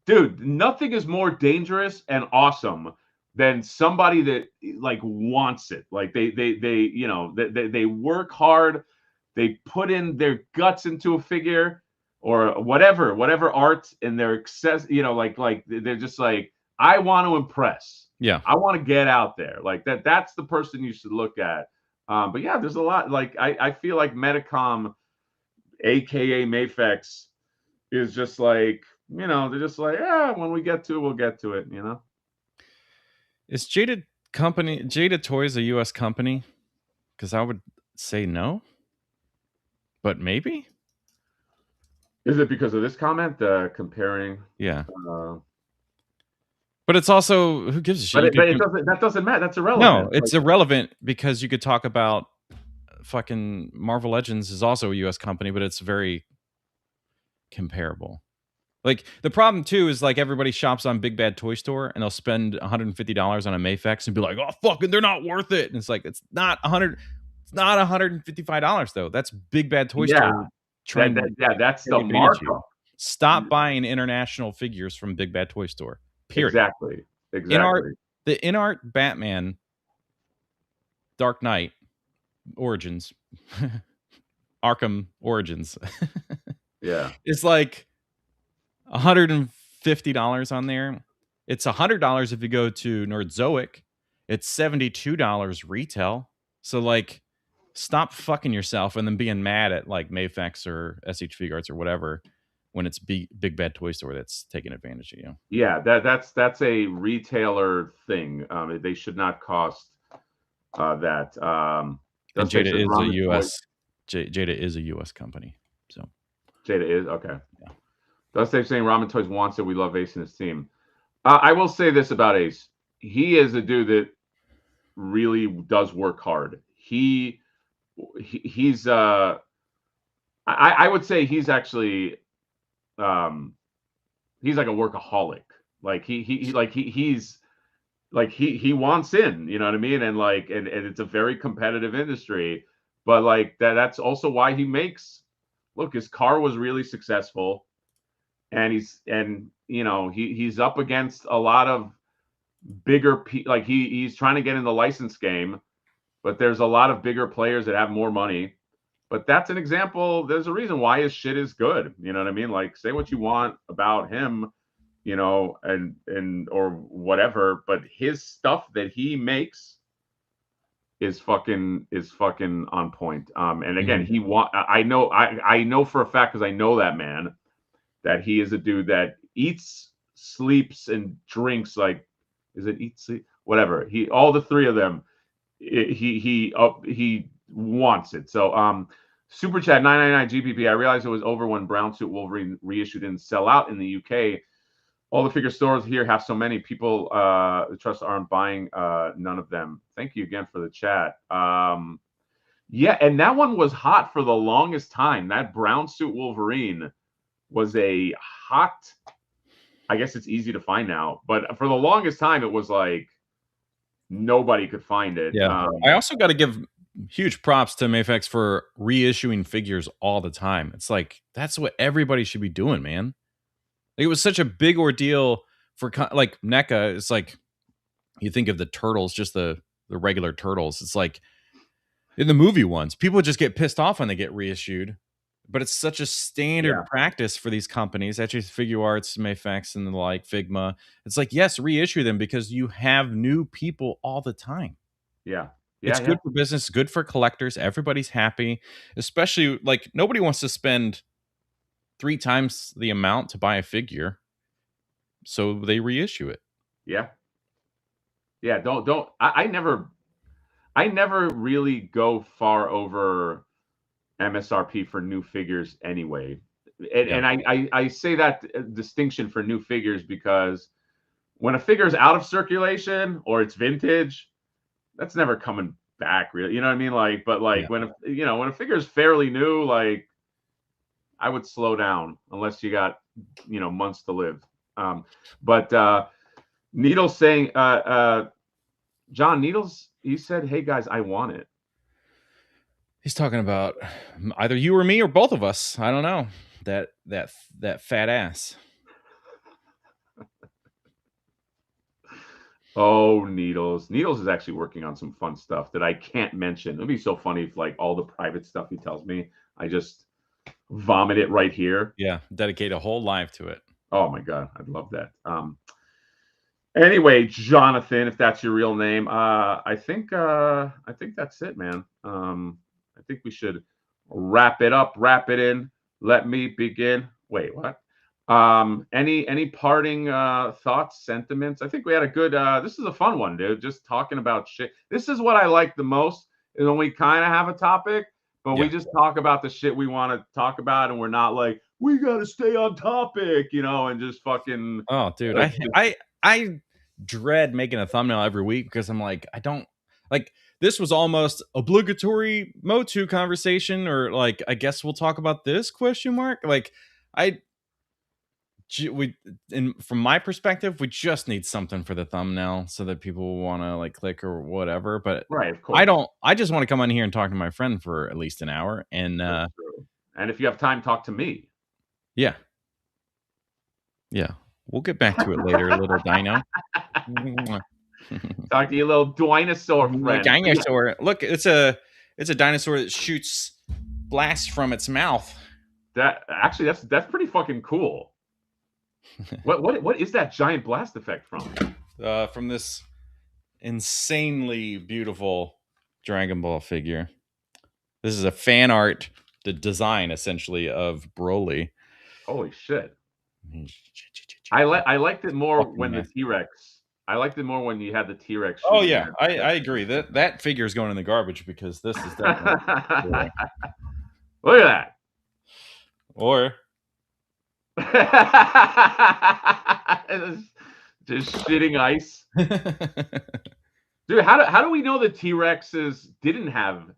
Dude, nothing is more dangerous and awesome than somebody that like wants it. Like they work hard, they put in their guts into a figure or whatever art, and they're like they're just like, I want to impress. Yeah. I want to get out there. Like that's the person you should look at. But yeah, there's a lot. Like I feel like Medicom, aka Mafex, is just like, they're just like, when we get to it, we'll get to it, Is Jada Toys a U.S. company? Because I would say no, but maybe. Is it because of this comment, comparing? Yeah. But it's also, who gives a shit? That doesn't matter. That's irrelevant. No, it's irrelevant because you could talk about fucking Marvel Legends is also a U.S. company, but it's very comparable. Like the problem too is like everybody shops on Big Bad Toy Store and they'll spend $150 on a Mafex and be like, oh fucking, they're not worth it. And it's like, it's not It's not $155 though. That's Big Bad Toy Yeah. Store trying to that's take the advantage of you. markup. Stop buying international figures from Big Bad Toy Store. Period. Exactly. The InArt Batman Dark Knight Origins, Arkham Origins. Yeah. It's like $150 on there. It's $100 if you go to Nerdzoic. It's $72 retail. So like, stop fucking yourself and then being mad at like Mayfex or SH Figuarts or whatever when it's Big Bad Toy Store that's taking advantage of you. Yeah, that's a retailer thing. They should not cost that. And Jada is a US. Jada is a US company. So Jada is okay. Yeah. Dusty saying Ramen Toys wants it. We love Ace and his team. I will say this about Ace. He is a dude that really does work hard. He's I would say he's actually he's like a workaholic. Like he's like he wants in, you know what I mean? And like and it's a very competitive industry, but like that's also why he makes. Look, his car was really successful, and he's up against a lot of bigger like he's trying to get in the license game, but there's a lot of bigger players that have more money. But that's an example. There's a reason why his shit is good. You know what I mean? Like, say what you want about him, and or whatever, but his stuff that he makes is fucking on point. And again, I know for a fact, because I know that man, that he is a dude that eats, sleeps, and drinks like, is it eat, sleep, whatever. All the three of them, he wants it. So super chat 999 GPP. I realized it was over when Brown Suit Wolverine reissued didn't sell out in the UK. All the figure stores here have so many people trust aren't buying none of them. Thank you again for the chat. Yeah, and that one was hot for the longest time. That Brown Suit Wolverine was a hot, I guess it's easy to find now, but for the longest time it was like nobody could find it. Yeah. I also got to give huge props to Mayfex for reissuing figures all the time. It's like, that's what everybody should be doing, man. It was such a big ordeal for like NECA. It's like, you think of the turtles, just the regular turtles. It's like in the movie ones, people just get pissed off when they get reissued, but it's such a standard practice for these companies, actually Figuarts, Mayfex, and the like, Figma. It's like, yes, reissue them because you have new people all the time. Yeah. It's good for business, good for collectors. Everybody's happy, especially like nobody wants to spend 3 times the amount to buy a figure, so they reissue it. Yeah. I never really go far over MSRP for new figures anyway. And I say that distinction for new figures because when a figure is out of circulation or it's vintage, that's never coming back, really. You know what I mean? Like, but like when a figure is fairly new, like I would slow down unless you got months to live. But Needles saying, John Needles, he said, "Hey guys, I want it." He's talking about either you or me or both of us. I don't know. That fat ass. Oh, Needles. Needles is actually working on some fun stuff that I can't mention. It'd be so funny if like all the private stuff he tells me, I just vomit it right here. Yeah, dedicate a whole live to it. Oh my God, I'd love that. Anyway, Jonathan, if that's your real name, I think that's it, man. I think we should wrap it up, wrap it in. Let me begin. Wait, what? Any parting thoughts, sentiments? I think we had a good this is a fun one, dude. Just talking about shit. This is what I like the most, is when we kind of have a topic, but we just talk about the shit we want to talk about, and we're not like, we gotta stay on topic, and just fucking. Oh, dude, I dread making a thumbnail every week because I'm like, I don't like. This was almost obligatory Motu conversation, or like, I guess we'll talk about this ? Like, from my perspective, we just need something for the thumbnail so that people will want to like click or whatever. But right, of course. I just want to come on here and talk to my friend for at least an hour. And and if you have time, talk to me. Yeah. We'll get back to it later, little dino. Talk to you, little dinosaur friend. Dinosaur. Look, it's a dinosaur that shoots blasts from its mouth. That's pretty fucking cool. What is that giant blast effect from? From this insanely beautiful Dragon Ball figure. This is a fan art, the design essentially of Broly. Holy shit! I liked it more when the T-Rex. I liked it more when you had the T-Rex. Oh yeah, I agree. That figure is going in the garbage because this is definitely. Look at that. Or just shitting ice. Dude, how do we know the T-Rexes didn't have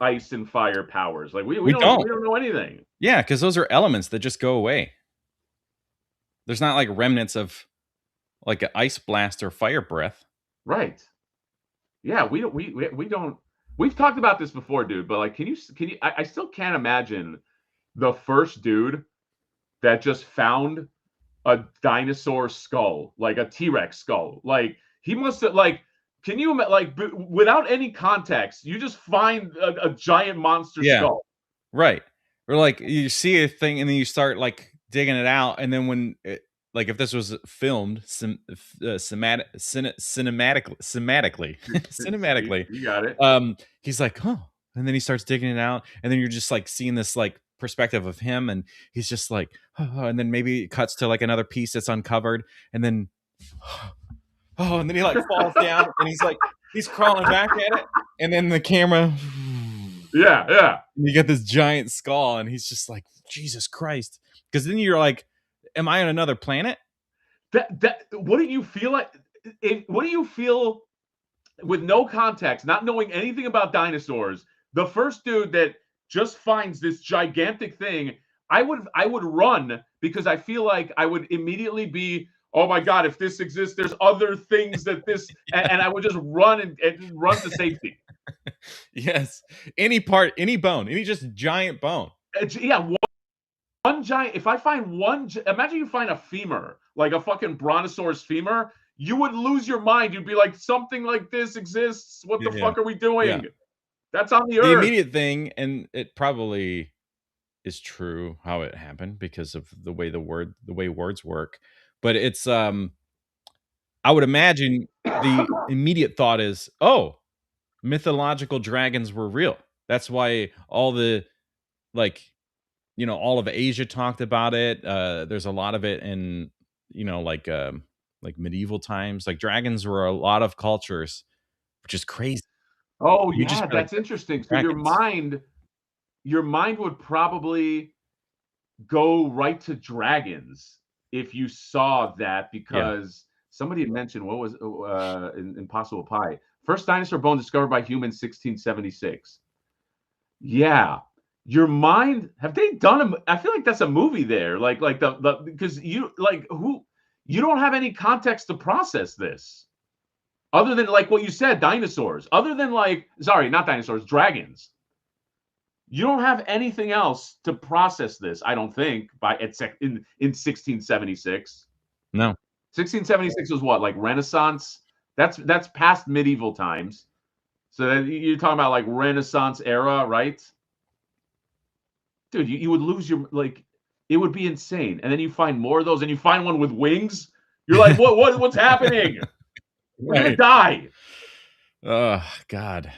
ice and fire powers? Like we don't know anything. Yeah, because those are elements that just go away. There's not like remnants of like an ice blast or fire breath. Right. Yeah, we don't. We've talked about this before, dude. But like, can you? I still can't imagine the first dude that just found a dinosaur skull, like a T-Rex skull. Like he must have like. Can you like without any context, you just find a giant monster skull? Right. Or like you see a thing and then you start like digging it out, and then when it, like if this was filmed cinematically, you got it. He's like, huh, and then he starts digging it out, and then you're just like seeing this like perspective of him, and he's just like, oh, and then maybe it cuts to like another piece that's uncovered, and then oh, and then he like falls down, and he's crawling back at it, and then the camera, yeah, and you get this giant skull, and he's just like, Jesus Christ, because then you're like, am I on another planet? What do you feel like? What do you feel with no context, not knowing anything about dinosaurs? The first dude that just finds this gigantic thing, I would run, because I feel like I would immediately be, oh my God, if this exists, there's other things that this, and I would just run and run to safety. Yes, any part, any bone, any just giant bone. Yeah. One giant, if I find one, imagine you find a femur, like a fucking brontosaurus femur, you would lose your mind. You'd be like, something like this exists. What the fuck are we doing? Yeah. That's on the earth. The immediate thing, and it probably is true how it happened because of the way words work. But it's I would imagine the immediate thought is, oh, mythological dragons were real. That's why all the like, you know, all of Asia talked about it. There's a lot of it in, you know, like medieval times. Like dragons were a lot of cultures, which is crazy. Oh yeah, that's interesting. So your mind would probably go right to dragons if you saw that, because somebody had mentioned, what was in Impossible Pie, first dinosaur bone discovered by humans 1676. Yeah. Your mind, have they done I feel like that's a movie there, like the because you don't have any context to process this other than like what you said, dinosaurs, other than like, sorry, not dinosaurs, dragons. You don't have anything else to process this, I don't think, in 1676. No. 1676 was what, like Renaissance? That's past medieval times. So you're talking about like Renaissance era, right? Dude, you would lose your, like, it would be insane. And then you find more of those, and you find one with wings. You're like, what's happening? We're gonna die. Oh God.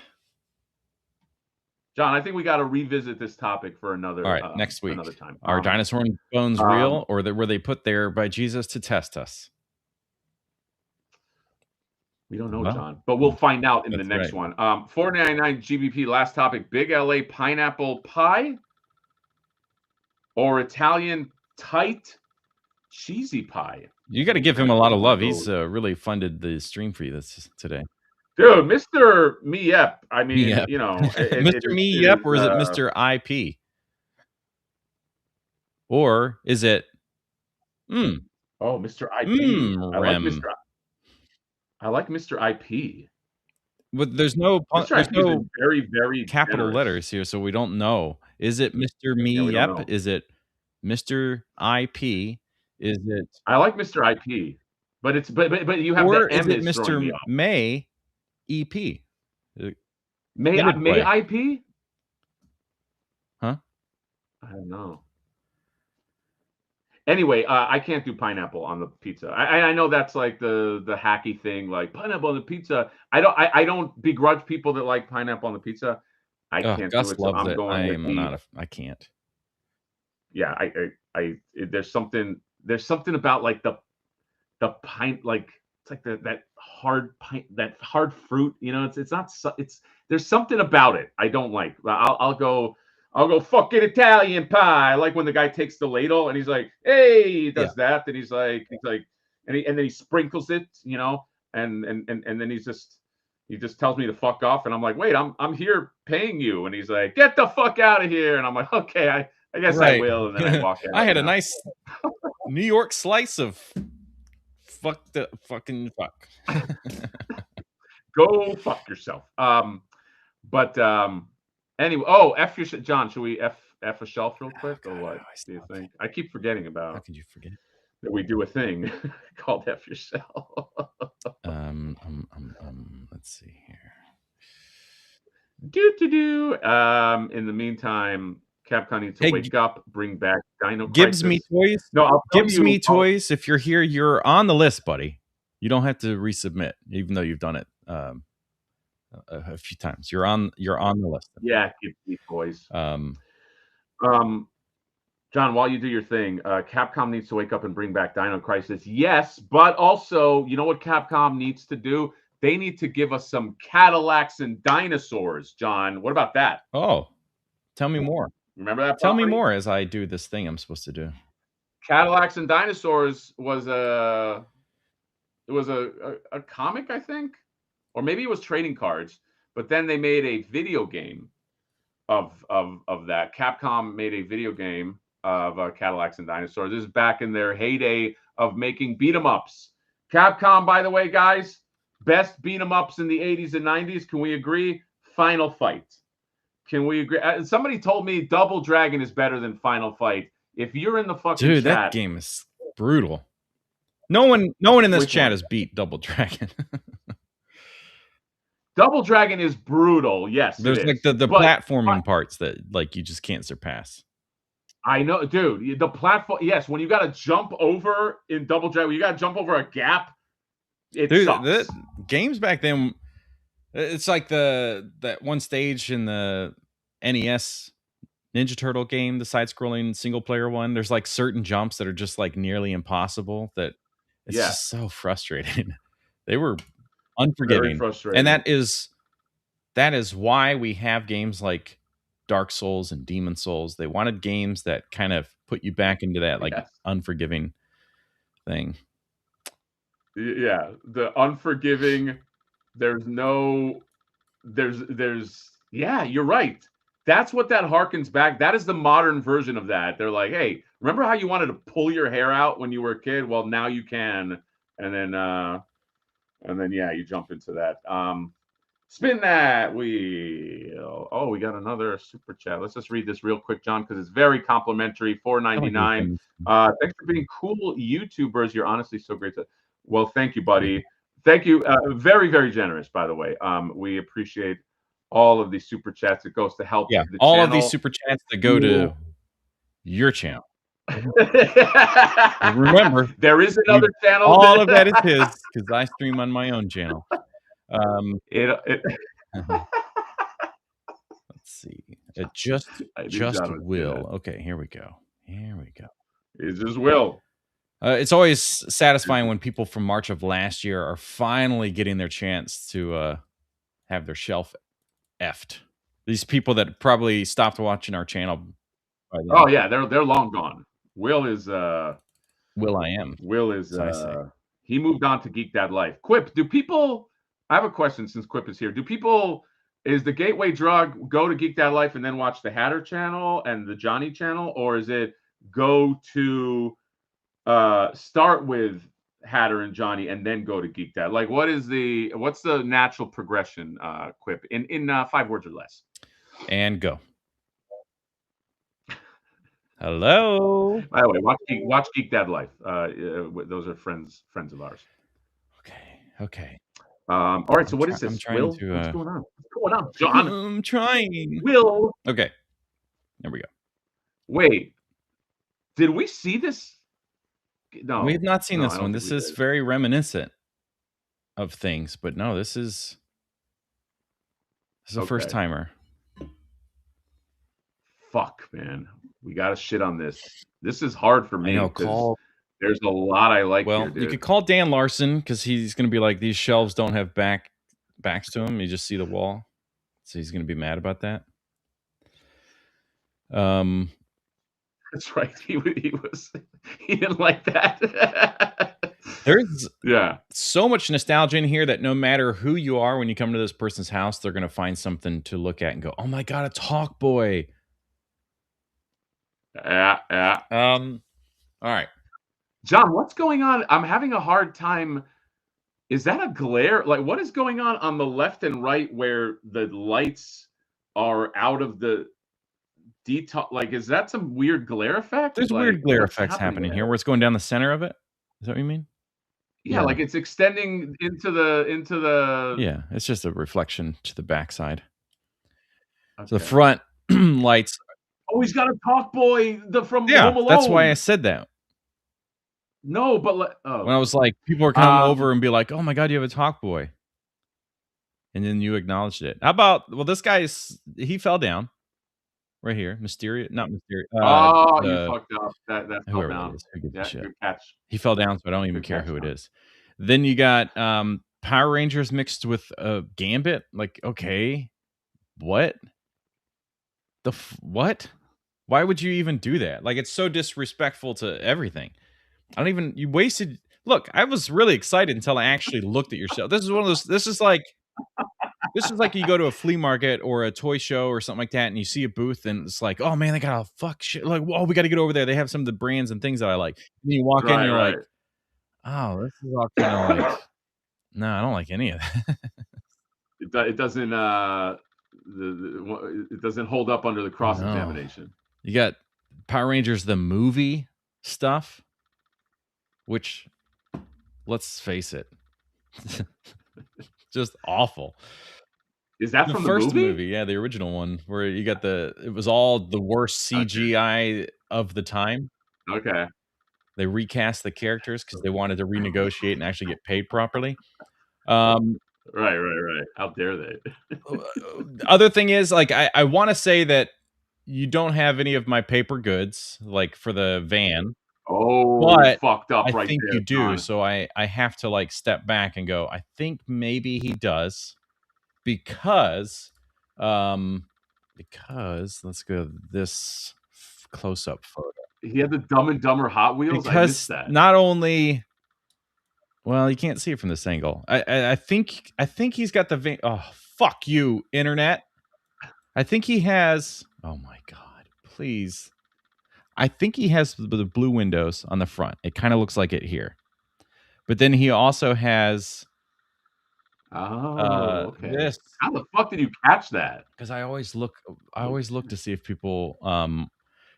John, I think we got to revisit this topic for another. All right, next week. Another time. Are dinosaur bones real, or were they put there by Jesus to test us? We don't know, John, but we'll find out in the next one. $4.99 GBP. Last topic: Big LA pineapple pie or Italian tight cheesy pie. You got to give him a lot of love. He's really funded the stream for you today. Dude, Mr. Me Yep. I mean, you know, Mr. Me Yep, or is it Mr. IP? Or is it Oh, Mr. IP. I like Rem. Mr. IP. But there's no Mr. IP is in very, very capital generous. letters here, so we don't know. Is it Mr. Me? Yeah, we don't Yep. know. Is it Mr. IP? Is it? I like Mr. IP, but it's but you have Or the is M it is throwing me Mr. off. May EP? May IP? Huh? I don't know. Anyway, I can't do pineapple on the pizza. I know that's like the hacky thing, like pineapple on the pizza. I don't begrudge people that like pineapple on the pizza. I can't Gus do it, so loves I'm it. going I with am not. I can't. Yeah, there's something about like the pint, like it's like that hard pint, that hard fruit. You know, it's not. It's there's something about it I don't like. I'll go fucking Italian pie. I like when the guy takes the ladle and he's like, hey, he does that. And he's like, and then he sprinkles it, you know, and then he just tells me to fuck off. And I'm like, wait, I'm here paying you. And he's like, get the fuck out of here. And I'm like, okay, I guess I will. And then I walk out. I had a nice New York slice of fucking fuck. Go fuck yourself. But anyway, F your John. Should we F a shelf real quick or what? Do you think? I keep forgetting about. How could you forget that we do a thing called F yourself? Let's see here. In the meantime, Capcom needs to wake up, bring back Dino Gibbs Crisis. Me Toys. No, I'll Gibbs Me Toys. If you're here, you're on the list, buddy. You don't have to resubmit, even though you've done it a few times. You're on the list. Yeah, Gibbs Me Toys. John, while you do your thing, Capcom needs to wake up and bring back Dino Crisis. Yes, but also, you know what Capcom needs to do? They need to give us some Cadillacs and dinosaurs, John. What about that? Oh, tell me more. Remember that? Tell me more as I do this thing I'm supposed to do. Cadillacs and Dinosaurs was a comic, I think, or maybe it was trading cards. But then they made a video game of that. Capcom made a video game of Cadillacs and Dinosaurs. This is back in their heyday of making beat 'em ups. Capcom, by the way, guys, best beat 'em ups in the 80s and 90s. Can we agree? Final Fight. Can we agree? Somebody told me Double Dragon is better than Final Fight. If you're in the fucking chat, that game is brutal. No one in this chat has beat Double Dragon. Double Dragon is brutal. Yes, there's like the platforming parts that like you just can't surpass. I know, dude. The platform, yes. When you got to jump over in Double Dragon, when you got to jump over a gap, it sucks. The games back then, it's like that one stage in the NES Ninja Turtle game, the side-scrolling single-player one. There's like certain jumps that are just like nearly impossible. That it's just so frustrating. They were unforgiving, and that is why we have games like Dark Souls and Demon Souls. They wanted games that kind of put you back into that like unforgiving thing. Yeah, the unforgiving. Yeah, you're right. That's what that harkens back. That is the modern version of that. They're like, hey, remember how you wanted to pull your hair out when you were a kid? Well, now you can. And then yeah, you jump into that. Spin that wheel. Oh, we got another super chat. Let's just read this real quick, John, because it's very complimentary. $4.99. Thanks for being cool YouTubers. You're honestly so great. Well, thank you, buddy. Thank you. Very, very generous, by the way. We appreciate all of these super chats. It goes to help the all channel. Of these super chats that go to your channel. Remember, there is another channel. All of that is his because I stream on my own channel. Let's see. It just will. Okay, here we go. It just will. It's always satisfying when people from March of last year are finally getting their chance to have their shelf effed. These people that probably stopped watching our channel. Oh yeah, they're long gone. Will is Will I am. Will is he moved on to Geek Dad Life. Quip, do people? I have a question since Quip is here. Do people? Is the gateway drug go to Geek Dad Life and then watch the Hatter channel and the Johnny channel, or is it go to start with Hatter and Johnny and then go to Geek Dad? Like, what's the natural progression, Quip, in 5 words or less? And go. Hello. By the way, watch Geek Dad Life. Those are friends of ours. Okay. All right. So what is this, Will? What's going on? What's going on, John? I'm trying. Will. Okay. There we go. Wait. Did we see this? No. We've not seen this one. This is very reminiscent of things, but no, this is a first timer. Fuck, man. We got to shit on this. This is hard for me. I know, there's a lot I like well, here, dude. You could call Dan Larson because he's going to be like, these shelves don't have backs to them. You just see the wall. So he's going to be mad about that. That's right. He didn't like that. There's so much nostalgia in here that no matter who you are, when you come to this person's house, they're going to find something to look at and go, oh my God, a Talk Boy. Yeah. All right. John, what's going on? I'm having a hard time. Is that a glare? Like, what is going on the left and right where the lights are out of the detail? Like, is that some weird glare effect? There's weird glare effects happening here where it's going down the center of it. Is that what you mean? Yeah, like it's extending into the. Yeah, it's just a reflection to the backside. Okay. So the front lights. Oh, he's got a Talk Boy from Home Alone. That's why I said that. No, but when I was like, people are coming over and be like, "Oh my God, you have a Talk Boy," and then you acknowledged it. How about? Well, this guy he fell down right here. Not mysterious. You fucked up. That fell down. Good catch. He fell down, so I don't even care who it is. Then you got Power Rangers mixed with Gambit. Like, okay, what? What? Why would you even do that? Like, it's so disrespectful to everything. You wasted. Look, I was really excited until I actually looked at your shelf. This is one of those. This is like you go to a flea market or a toy show or something like that, and you see a booth, and it's like, oh man, they got a shit. Like, whoa, we got to get over there. They have some of the brands and things that I like. And you walk in, and you're like, oh, this is all kind of like, no, I don't like any of that. It doesn't. It doesn't hold up under the cross examination. You got Power Rangers the movie stuff, which, let's face it, just awful. Is that from the first movie? Yeah, the original one where you got it was all the worst CGI of the time. Okay. They recast the characters because they wanted to renegotiate and actually get paid properly. Right. How dare they? Other thing is, like, I want to say that you don't have any of my paper goods, like for the van. Oh, but fucked up! I think you do. So I have to like step back and go, I think maybe he does, because let's go this close-up photo. He had the Dumb and Dumber Hot Wheels. Because I missed that. Not only. Well, you can't see it from this angle. I think he's got the van. Oh, fuck you, internet. I think he has. Oh my God, please. I think he has the blue windows on the front. It kind of looks like it here. But then he also has. Okay. This. How the fuck did you catch that? Because I always look to see if people,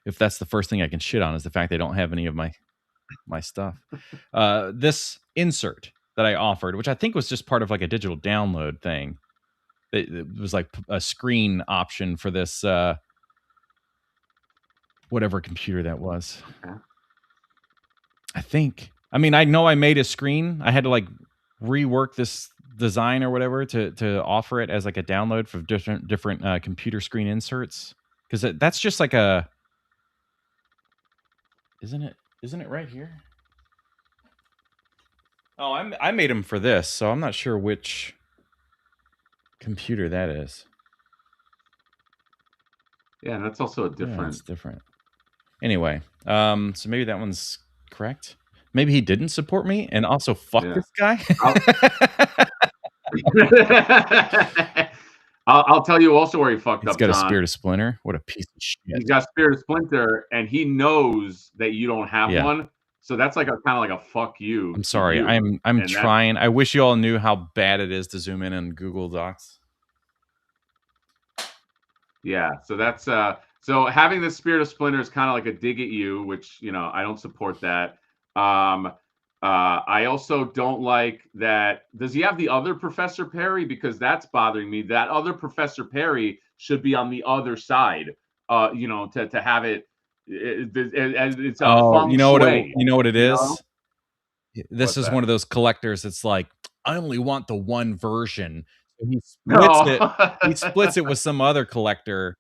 if that's the first thing I can shit on is the fact they don't have any of my stuff. This insert that I offered, which I think was just part of like a digital download thing. It was like a screen option for this whatever computer that was. Okay. I know I made a screen. I had to like rework this design or whatever to offer it as like a download for different computer screen inserts, because that's just like a. Isn't it right here? Oh, I made them for this, so I'm not sure which computer that is. Yeah, that's also a different. Yeah, it's different. Anyway, so maybe that one's correct. Maybe he didn't support me and also fuck this guy. I'll tell you also where he fucked up. He's got a Spirit of Splinter. What a piece of shit. He's got Spirit of Splinter, and he knows that you don't have one. So that's like a kind of like a fuck you. I'm sorry. You. I'm trying. I wish you all knew how bad it is to zoom in on Google Docs. Yeah. So that's so having the spirit of Splinter is kind of like a dig at you, which I don't support that. I also don't like that. Does he have the other Professor Perry? Because that's bothering me. That other Professor Perry should be on the other side. To have it. It's a feng you know shui. what it is? Know? This is one of those collectors. It's like, I only want the one version. So he splits it with some other collector.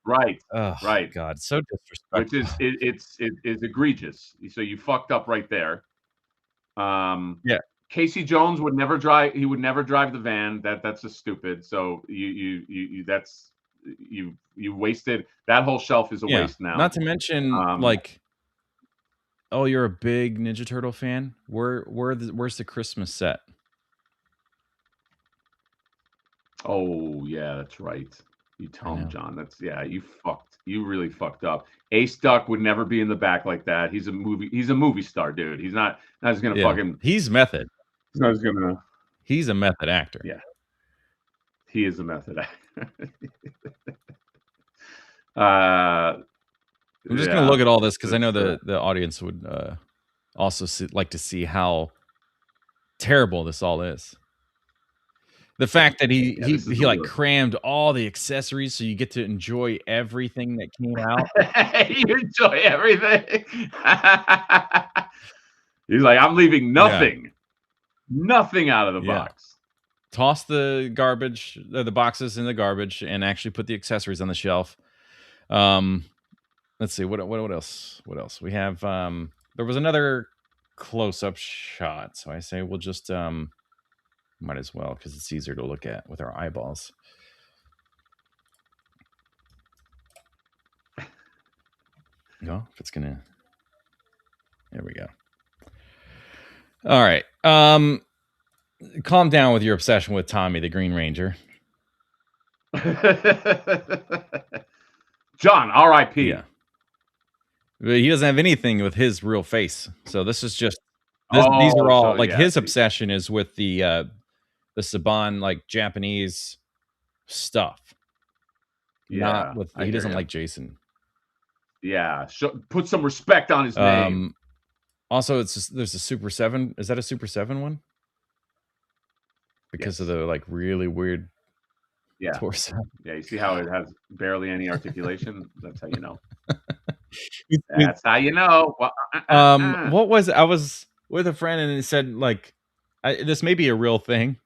Right. Oh, right. God, so disrespectful. Which is it's egregious. So you fucked up right there. Yeah. Casey Jones would never drive. He would never drive the van. That's just stupid. So you wasted that whole shelf is a waste now. Not to mention oh, you're a big Ninja Turtle fan. Where's the Christmas set? Oh yeah, that's right. You tell him, John. You really fucked up. Ace Duck would never be in the back like that. He's a movie star, dude. He's not just gonna fucking. He's method. He's not just gonna. He's a method actor. Yeah. He is a method actor. I'm just gonna look at all this because I know the audience would also like to see how terrible this all is. The fact that he like crammed all the accessories so you get to enjoy everything that came out. You enjoy everything. He's like, I'm leaving nothing out of the box. Toss the garbage, the boxes in the garbage, and actually put the accessories on the shelf. Let's see what else. What else we have? There was another close-up shot, so I say we'll just might as well because it's easier to look at with our eyeballs. No, if it's gonna. There we go. All right. Calm down with your obsession with Tommy the Green Ranger. John, R.I.P. Yeah. He doesn't have anything with his real face. So this is just these are all his obsession is with the Saban like Japanese stuff. Not with he doesn't like Jason. Yeah, put some respect on his name. Also, there's a Super 7. Is that a Super 7 one? Because of the like really weird torso. Yeah, you see how it has barely any articulation? That's how you know. That's how you know. What was I was with a friend and he said like this may be a real thing,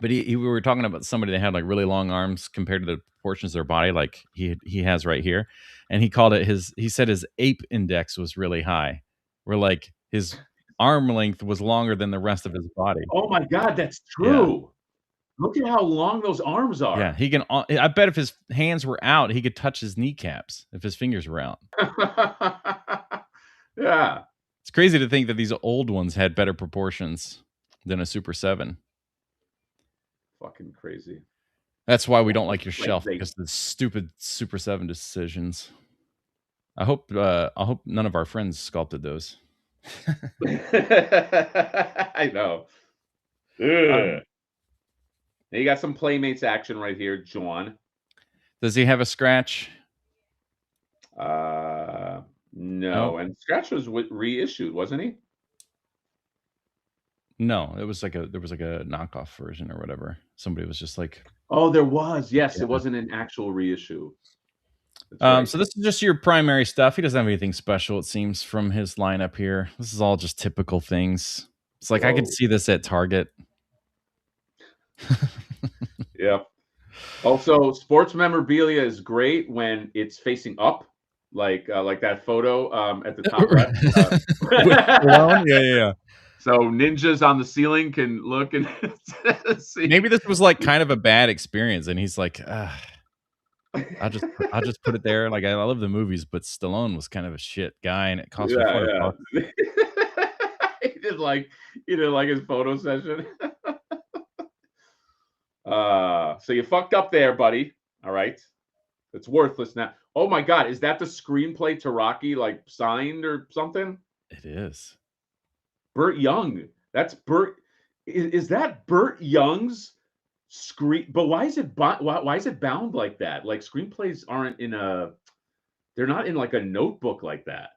but we were talking about somebody that had like really long arms compared to the proportions of their body like he has right here, and he called it he said his ape index was really high, where like his arm length was longer than the rest of his body. Oh my God, that's true. Yeah. Look at how long those arms are. Yeah, he can. I bet if his hands were out, he could touch his kneecaps if his fingers were out. Yeah. It's crazy to think that these old ones had better proportions than a Super 7. Fucking crazy. That's why we don't like your shelf, because of the stupid Super 7 decisions. I hope none of our friends sculpted those. I know. You got some Playmates action right here, John. Does he have a scratch? No. And Scratch was reissued, wasn't he? No, there was like a knockoff version or whatever. Somebody was just like, oh, there was. Yes, it wasn't an actual reissue. Right. So this is just your primary stuff. He doesn't have anything special, it seems, from his lineup here. This is all just typical things. It's like I could see this at Target. Yeah. Also, sports memorabilia is great when it's facing up, like that photo at the top left. Yeah. So ninjas on the ceiling can look and see. Maybe this was like kind of a bad experience, and he's like, I'll just put it there. Like I love the movies, but Stallone was kind of a shit guy, and it cost me $4. He didn't like his photo session. So you fucked up there, buddy. All right, it's worthless now. Oh my God, is that the screenplay to Rocky like signed or something? It is. Burt Young. That's Burt. Is that Burt Young's screen? But why is it bound like that? Like screenplays aren't in a. They're not in like a notebook like that.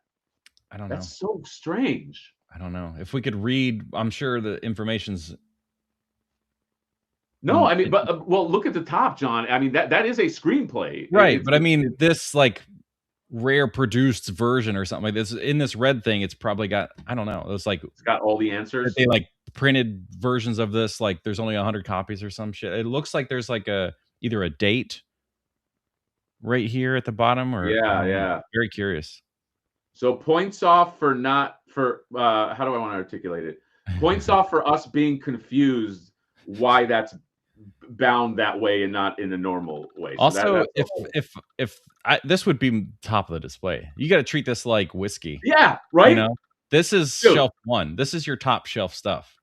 I don't know. That's so strange. I don't know. If we could read, I'm sure the information's. No, I mean, but well, look at the top, John. I mean, that is a screenplay, right? But I mean, this like rare produced version or something like this in this red thing, it's probably got, I don't know, it's like it's got all the answers. They like printed versions of this, like there's only 100 copies or some shit. It looks like there's like either a date right here at the bottom, or yeah. Very curious. So points off for not for how do I want to articulate it? Points off for us being confused why that's bound that way and not in a normal way. So also, if this would be top of the display, you got to treat this like whiskey. Yeah, right. You know, this is shelf one. This is your top shelf stuff,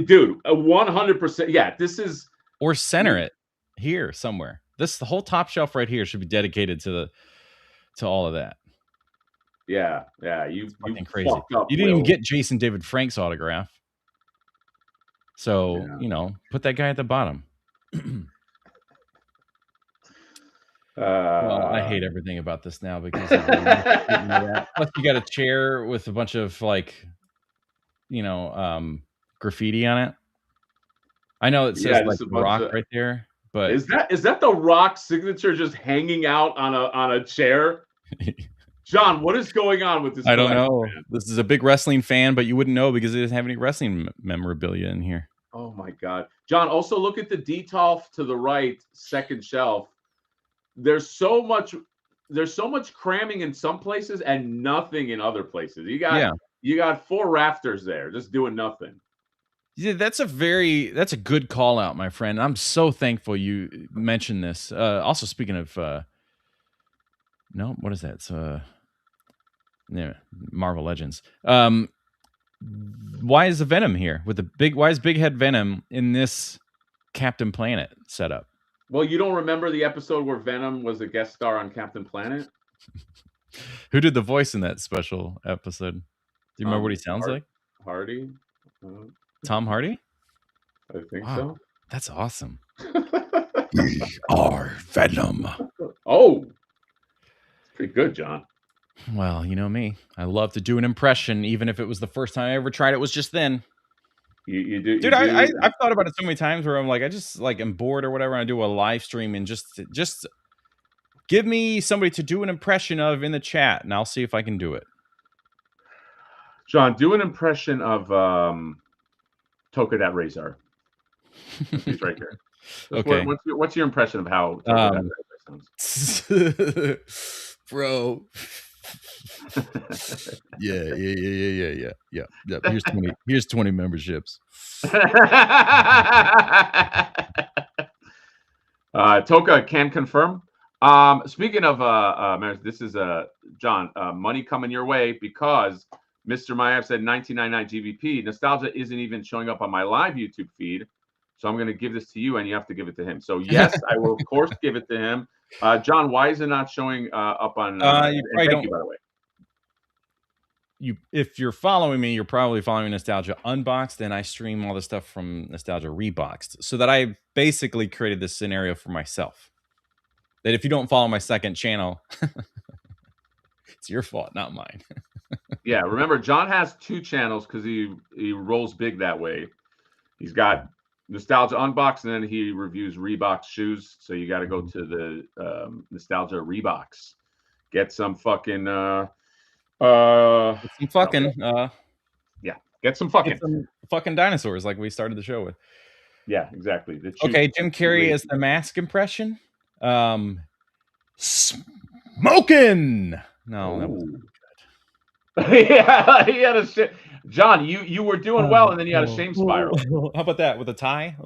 dude. 100%. Yeah, this is. Or center it here somewhere. The whole top shelf right here should be dedicated to all of that. Yeah. You crazy. Up, you didn't even get Jason David Frank's autograph. So, put that guy at the bottom. Well, I hate everything about this now because plus you got a chair with a bunch of like, graffiti on it. I know it says like Rock right there, but is that the Rock signature just hanging out on a chair? John, what is going on with this? I don't know. Man? This is a big wrestling fan, but you wouldn't know because it doesn't have any wrestling memorabilia in here. Oh my God. John, also look at the detail to the right, second shelf. There's so much cramming in some places and nothing in other places. You got 4 rafters there just doing nothing. Yeah, that's a good call out, my friend. I'm so thankful you mentioned this. Also, speaking of no, what is that? It's Marvel Legends. Why is the Venom here with why is Big Head Venom in this Captain Planet setup? Well, you don't remember the episode where Venom was a guest star on Captain Planet? Who did the voice in that special episode? Do you remember what he sounds like? Hardy. Tom Hardy? I think so. That's awesome. We are Venom. Oh, it's pretty good, John. Well, you know me. I love to do an impression, even if it was the first time I ever tried it was just then. You do, dude. I've thought about it so many times where I'm like, I just like am bored or whatever. And I do a live stream and just give me somebody to do an impression of in the chat, and I'll see if I can do it. John, do an impression of Toka that Razor. He's right here. Okay. What's your impression of how Toka that Razor sounds? Bro. Yeah. Here's 20 memberships. Toka can confirm. Speaking of this is John, money coming your way because Mr. Mayev said 1999 GBP. Nostalgia isn't even showing up on my live YouTube feed. So I'm going to give this to you and you have to give it to him. So yes, I will of course give it to him. John, why is it not showing up on you by the way. If you're following me, you're probably following Nostalgia Unboxed, and I stream all the stuff from Nostalgia Reboxed, so that I basically created this scenario for myself. That if you don't follow my second channel, it's your fault, not mine. Yeah, remember, John has 2 channels because he rolls big that way. He's got Nostalgia Unboxed, and then he reviews Reebok shoes. So you got to go to the Nostalgia Reeboks. Get some fucking get some fucking dinosaurs like we started the show with. Yeah, exactly. Okay, Jim Carrey as the mask impression. Smoking. No, that wasn't good. Yeah, he had a shit. John, you were doing well, and then you had a shame spiral. How about that with a tie?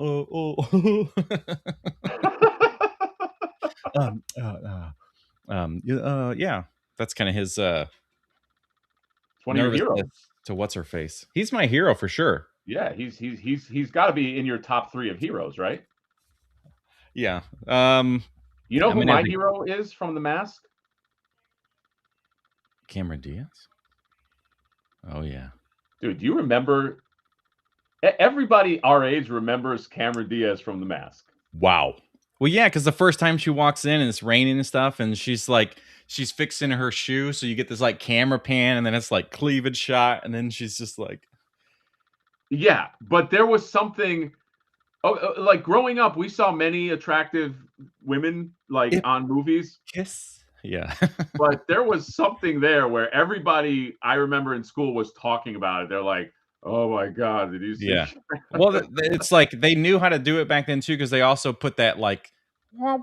Yeah, that's kind of his. One of your heroes. To what's her face? He's my hero for sure. Yeah, he's got to be in your top 3 of heroes, right? Yeah. You know who my hero is from The Mask? Cameron Diaz. Oh yeah, dude. Do you remember? Everybody our age remembers Cameron Diaz from The Mask. Wow. Well, yeah, because the first time she walks in and it's raining and stuff, and she's fixing her shoe, so you get this like camera pan, and then it's like cleavage shot, and then she's just like, yeah. But there was something. Oh, like growing up, we saw many attractive women like on movies. Kiss. Yeah. But there was something there where everybody I remember in school was talking about it. They're like, "Oh my god, did you see?" Yeah. Well, it's like they knew how to do it back then too, because they also put that like. Yeah.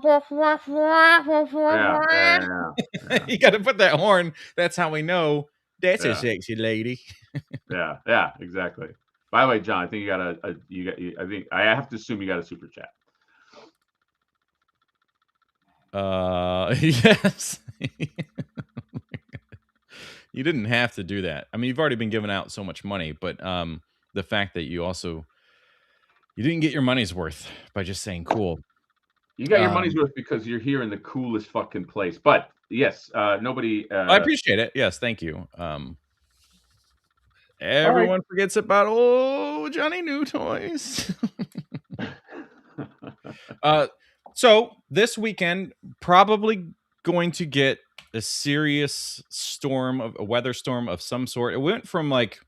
You got to put that horn. That's how we know that's a sexy lady. Yeah, exactly. By the way, John, I think I have to assume you got a super chat. Yes. You didn't have to do that. I mean, you've already been giving out so much money, but the fact that you didn't get your money's worth by just saying cool. You got your money's worth because you're here in the coolest fucking place. But yes, nobody. I appreciate it. Yes, thank you. Everyone forgets about Johnny New Toys. So this weekend, probably going to get a serious weather storm of some sort. It went from like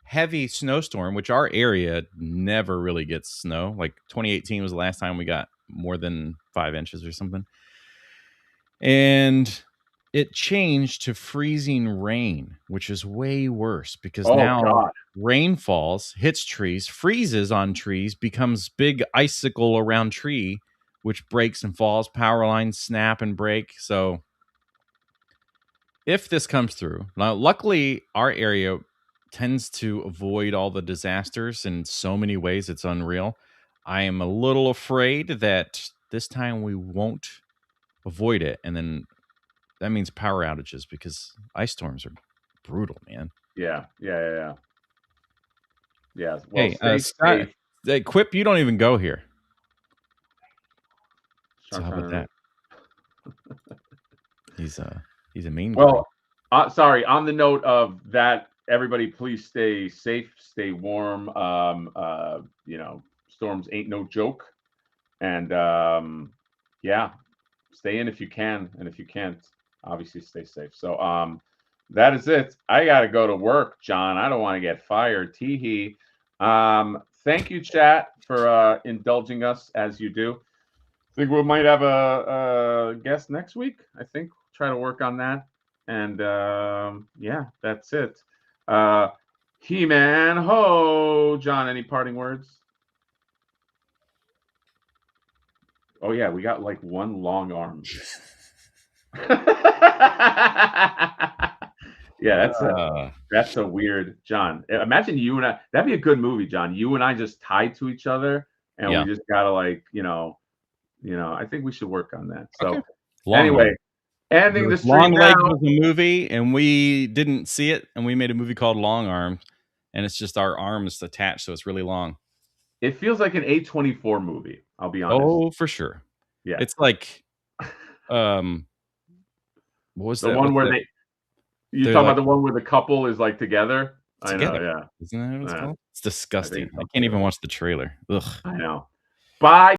heavy snowstorm, which our area never really gets snow. Like 2018 was the last time we got more than 5 inches or something. And it changed to freezing rain, which is way worse because now rain falls, hits trees, freezes on trees, becomes big icicle around tree, which breaks and falls. Power lines snap and break. So if this comes through, now luckily our area tends to avoid all the disasters in so many ways. It's unreal. I am a little afraid that this time we won't avoid it. And then that means power outages because ice storms are brutal, man. Yeah. Well, hey, Scott, Quip, you don't even go here. So how about that? He's a mean guy. Well, sorry. On the note of that, everybody, please stay safe, stay warm. Storms ain't no joke, and stay in if you can, and if you can't, obviously stay safe. So that is it. I gotta go to work, John. I don't want to get fired. Teehee. Thank you, chat, for indulging us as you do. I think we might have a guest next week. I think try to work on that. And that's it. He-Man ho, John. Any parting words? Oh yeah, we got like one long arm. Yeah, that's a weird, John. Imagine you and I. That'd be a good movie, John. You and I just tied to each other, and we just gotta like, I think we should work on that. So anyway, ending the stream Long now. Legs was a movie, and we didn't see it, and we made a movie called Long Arm, and it's just our arms attached, so it's really long. It feels like an A24 movie. I'll be honest. Oh, for sure. Yeah, it's like, what was the one where you're talking about the one where the couple is like together? I know, yeah. Isn't that what it's called? It's disgusting. I can't even watch the trailer. Ugh. I know. Bye.